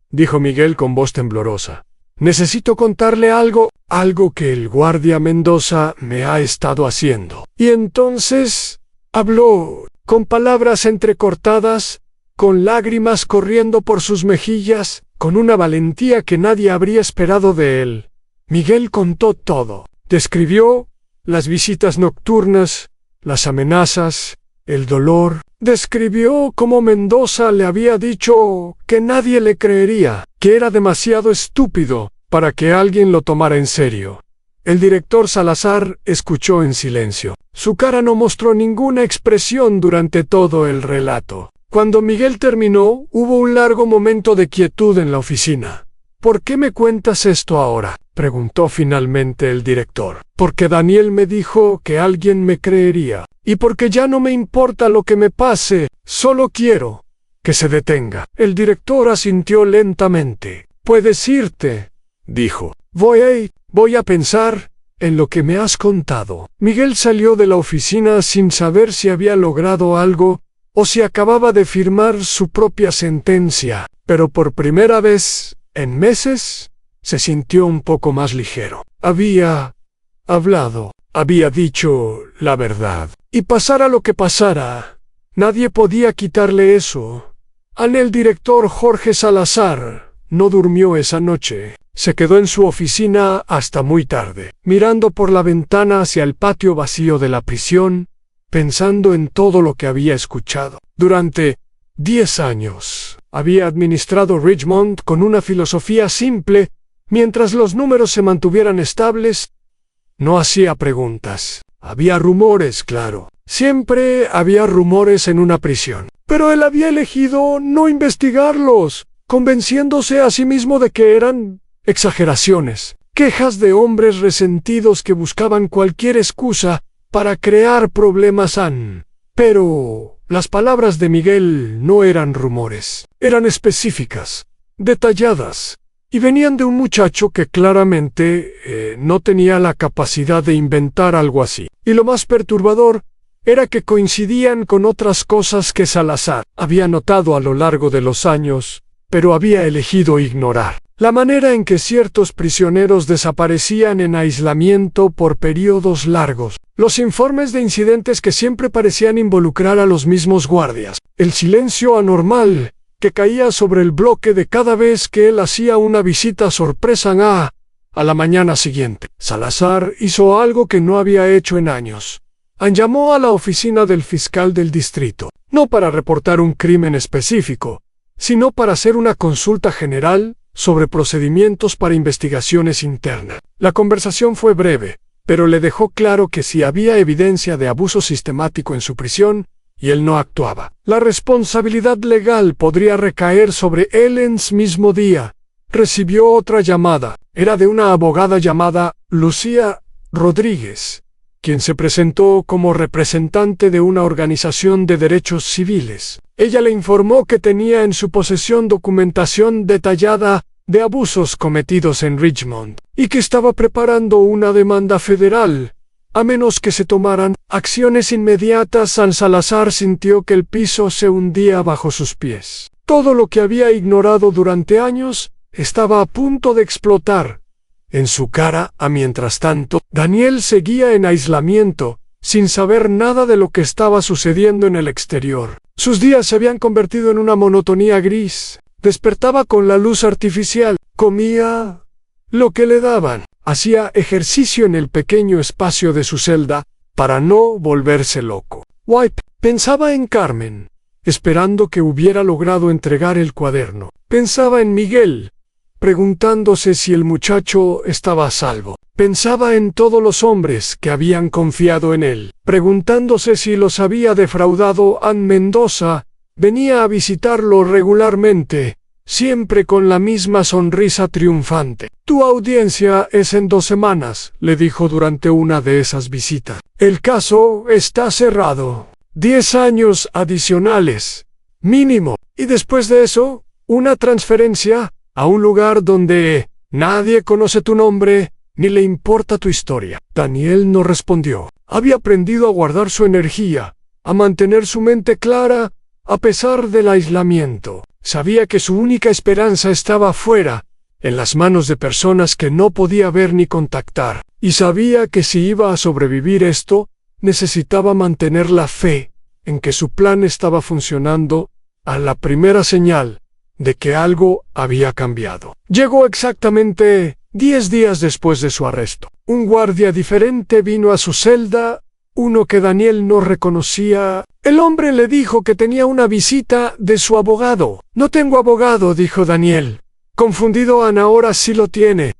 dijo Miguel con voz temblorosa, «necesito contarle algo que el guardia Mendoza me ha estado haciendo». Y entonces habló, con palabras entrecortadas, con lágrimas corriendo por sus mejillas, con una valentía que nadie habría esperado de él. Miguel contó todo. Describió las visitas nocturnas, las amenazas, el dolor. Describió cómo Mendoza le había dicho que nadie le creería, que era demasiado estúpido para que alguien lo tomara en serio. El director Salazar escuchó en silencio. Su cara no mostró ninguna expresión durante todo el relato. Cuando Miguel terminó, hubo un largo momento de quietud en la oficina. «¿Por qué me cuentas esto ahora?», preguntó finalmente el director. «Porque Daniel me dijo que alguien me creería. Y porque ya no me importa lo que me pase, solo quiero que se detenga». El director asintió lentamente. «Puedes irte», dijo. Voy a pensar en lo que me has contado». Miguel salió de la oficina sin saber si había logrado algo o si acababa de firmar su propia sentencia, pero por primera vez en meses se sintió un poco más ligero. Había hablado, había dicho la verdad. Y pasara lo que pasara, nadie podía quitarle eso. El director Jorge Salazar no durmió esa noche. Se quedó en su oficina hasta muy tarde, mirando por la ventana hacia el patio vacío de la prisión, pensando en todo lo que había escuchado. Durante 10 años había administrado Richmond con una filosofía simple. Mientras los números se mantuvieran estables, no hacía preguntas. Había rumores, claro. Siempre había rumores en una prisión. Pero él había elegido no investigarlos, convenciéndose a sí mismo de que eran exageraciones, quejas de hombres resentidos que buscaban cualquier excusa para crear problemas. Pero las palabras de Miguel no eran rumores, eran específicas, detalladas, y venían de un muchacho que claramente no tenía la capacidad de inventar algo así. Y lo más perturbador era que coincidían con otras cosas que Salazar había notado a lo largo de los años, pero había elegido ignorar. La manera en que ciertos prisioneros desaparecían en aislamiento por periodos largos. Los informes de incidentes que siempre parecían involucrar a los mismos guardias. El silencio anormal que caía sobre el bloque de cada vez que él hacía una visita sorpresa a la mañana siguiente. Salazar hizo algo que no había hecho en años. Llamó a la oficina del fiscal del distrito, no para reportar un crimen específico, sino para hacer una consulta general sobre procedimientos para investigaciones internas. La conversación fue breve, pero le dejó claro que si había evidencia de abuso sistemático en su prisión, y él no actuaba, la responsabilidad legal podría recaer sobre él en ese mismo día. Recibió otra llamada. Era de una abogada llamada Lucía Rodríguez, quien se presentó como representante de una organización de derechos civiles. Ella le informó que tenía en su posesión documentación detallada de abusos cometidos en Richmond, y que estaba preparando una demanda federal. A menos que se tomaran acciones inmediatas, Salazar sintió que el piso se hundía bajo sus pies. Todo lo que había ignorado durante años estaba a punto de explotar en su cara. Mientras tanto, Daniel seguía en aislamiento, sin saber nada de lo que estaba sucediendo en el exterior. Sus días se habían convertido en una monotonía gris. Despertaba con la luz artificial, comía lo que le daban, hacía ejercicio en el pequeño espacio de su celda para no volverse loco. White pensaba en Carmen, esperando que hubiera logrado entregar el cuaderno. Pensaba en Miguel, preguntándose si el muchacho estaba a salvo. Pensaba en todos los hombres que habían confiado en él, preguntándose si los había defraudado. Ann Mendoza venía a visitarlo regularmente, siempre con la misma sonrisa triunfante. «Tu audiencia es en 2 semanas», le dijo durante una de esas visitas. «El caso está cerrado. 10 años adicionales, mínimo. Y después de eso, una transferencia a un lugar donde nadie conoce tu nombre ni le importa tu historia». Daniel no respondió. Había aprendido a guardar su energía, a mantener su mente clara a pesar del aislamiento. Sabía que su única esperanza estaba afuera, en las manos de personas que no podía ver ni contactar. Y sabía que si iba a sobrevivir esto, necesitaba mantener la fe en que su plan estaba funcionando a la primera señal de que algo había cambiado. Llegó exactamente 10 días después de su arresto. Un guardia diferente vino a su celda, uno que Daniel no reconocía. El hombre le dijo que tenía una visita de su abogado. «No tengo abogado», dijo Daniel. Confundido, Ann ahora sí lo tiene.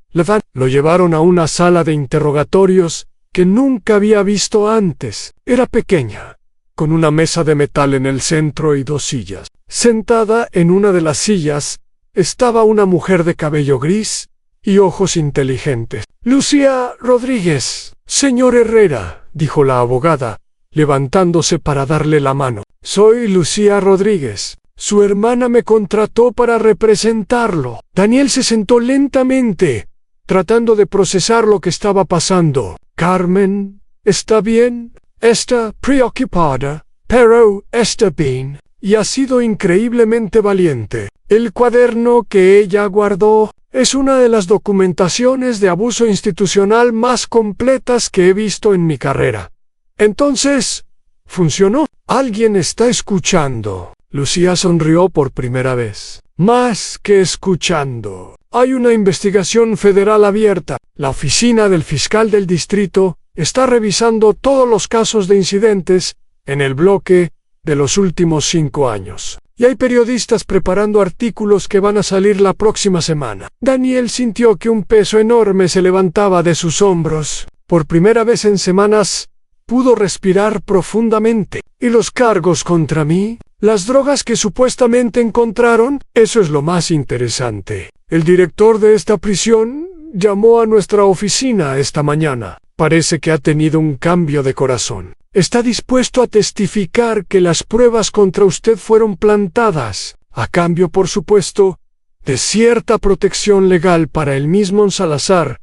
Lo llevaron a una sala de interrogatorios que nunca había visto antes. Era pequeña, con una mesa de metal en el centro y 2 sillas. Sentada en una de las sillas estaba una mujer de cabello gris y ojos inteligentes. «Lucía Rodríguez». «Señor Herrera», dijo la abogada, levantándose para darle la mano. «Soy Lucía Rodríguez. Su hermana me contrató para representarlo». Daniel se sentó lentamente, tratando de procesar lo que estaba pasando. «Carmen está bien, está preocupada, pero está bien. Y ha sido increíblemente valiente. El cuaderno que ella guardó es una de las documentaciones de abuso institucional más completas que he visto en mi carrera. Entonces, funcionó. Alguien está escuchando». Lucía sonrió por primera vez. «Más que escuchando. Hay una investigación federal abierta. La oficina del fiscal del distrito está revisando todos los casos de incidentes en el bloque de los últimos 5 años. Y hay periodistas preparando artículos que van a salir la próxima semana». Daniel sintió que un peso enorme se levantaba de sus hombros. Por primera vez en semanas, pudo respirar profundamente. «¿Y los cargos contra mí? Las drogas que supuestamente encontraron?» «Eso es lo más interesante. El director de esta prisión llamó a nuestra oficina esta mañana. Parece que ha tenido un cambio de corazón. Está dispuesto a testificar que las pruebas contra usted fueron plantadas, a cambio, por supuesto, de cierta protección legal para el mismo Salazar.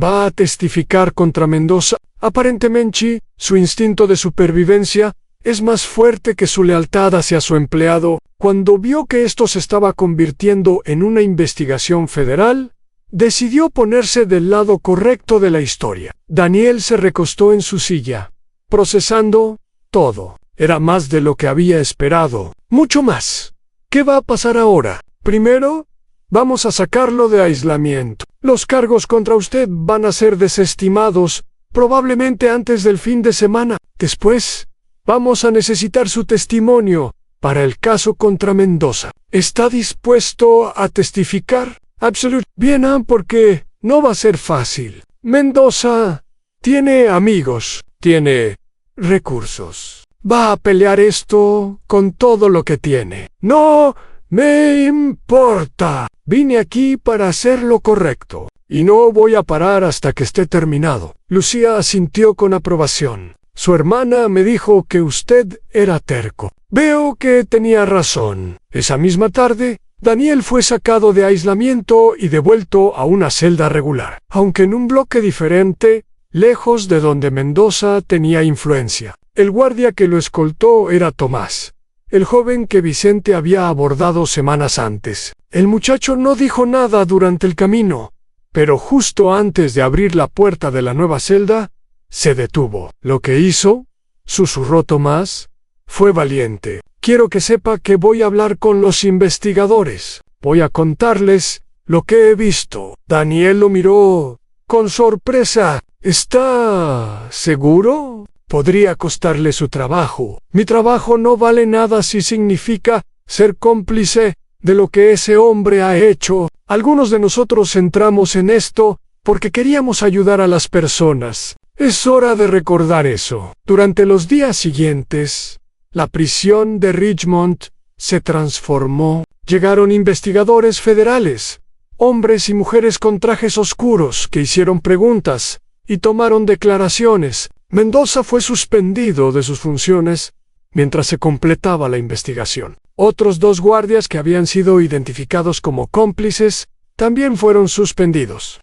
Va a testificar contra Mendoza. Aparentemente, su instinto de supervivencia es más fuerte que su lealtad hacia su empleado. Cuando vio que esto se estaba convirtiendo en una investigación federal, decidió ponerse del lado correcto de la historia». Daniel se recostó en su silla, procesando todo. Era más de lo que había esperado. Mucho más. ¿Qué va a pasar ahora? Primero, vamos a sacarlo de aislamiento. Los cargos contra usted van a ser desestimados, probablemente antes del fin de semana. Después, vamos a necesitar su testimonio para el caso contra Mendoza. ¿Está dispuesto a testificar? Absolutamente. Bien, porque no va a ser fácil. Mendoza tiene amigos, tiene recursos. Va a pelear esto con todo lo que tiene. «No me importa. Vine aquí para hacer lo correcto. Y no voy a parar hasta que esté terminado». Lucía asintió con aprobación. «Su hermana me dijo que usted era terco. Veo que tenía razón». Esa misma tarde, Daniel fue sacado de aislamiento y devuelto a una celda regular, aunque en un bloque diferente, lejos de donde Mendoza tenía influencia. El guardia que lo escoltó era Tomás, el joven que Vicente había abordado semanas antes. El muchacho no dijo nada durante el camino, pero justo antes de abrir la puerta de la nueva celda, se detuvo. Lo que hizo, susurró Tomás, fue valiente. Quiero que sepa que voy a hablar con los investigadores. Voy a contarles lo que he visto. Daniel lo miró con sorpresa. ¿Está seguro? Podría costarle su trabajo. Mi trabajo no vale nada si significa ser cómplice de lo que ese hombre ha hecho. Algunos de nosotros entramos en esto porque queríamos ayudar a las personas. Es hora de recordar eso. Durante los días siguientes, la prisión de Richmond se transformó. Llegaron investigadores federales, hombres y mujeres con trajes oscuros que hicieron preguntas y tomaron declaraciones. Mendoza fue suspendido de sus funciones mientras se completaba la investigación. Otros 2 guardias que habían sido identificados como cómplices también fueron suspendidos.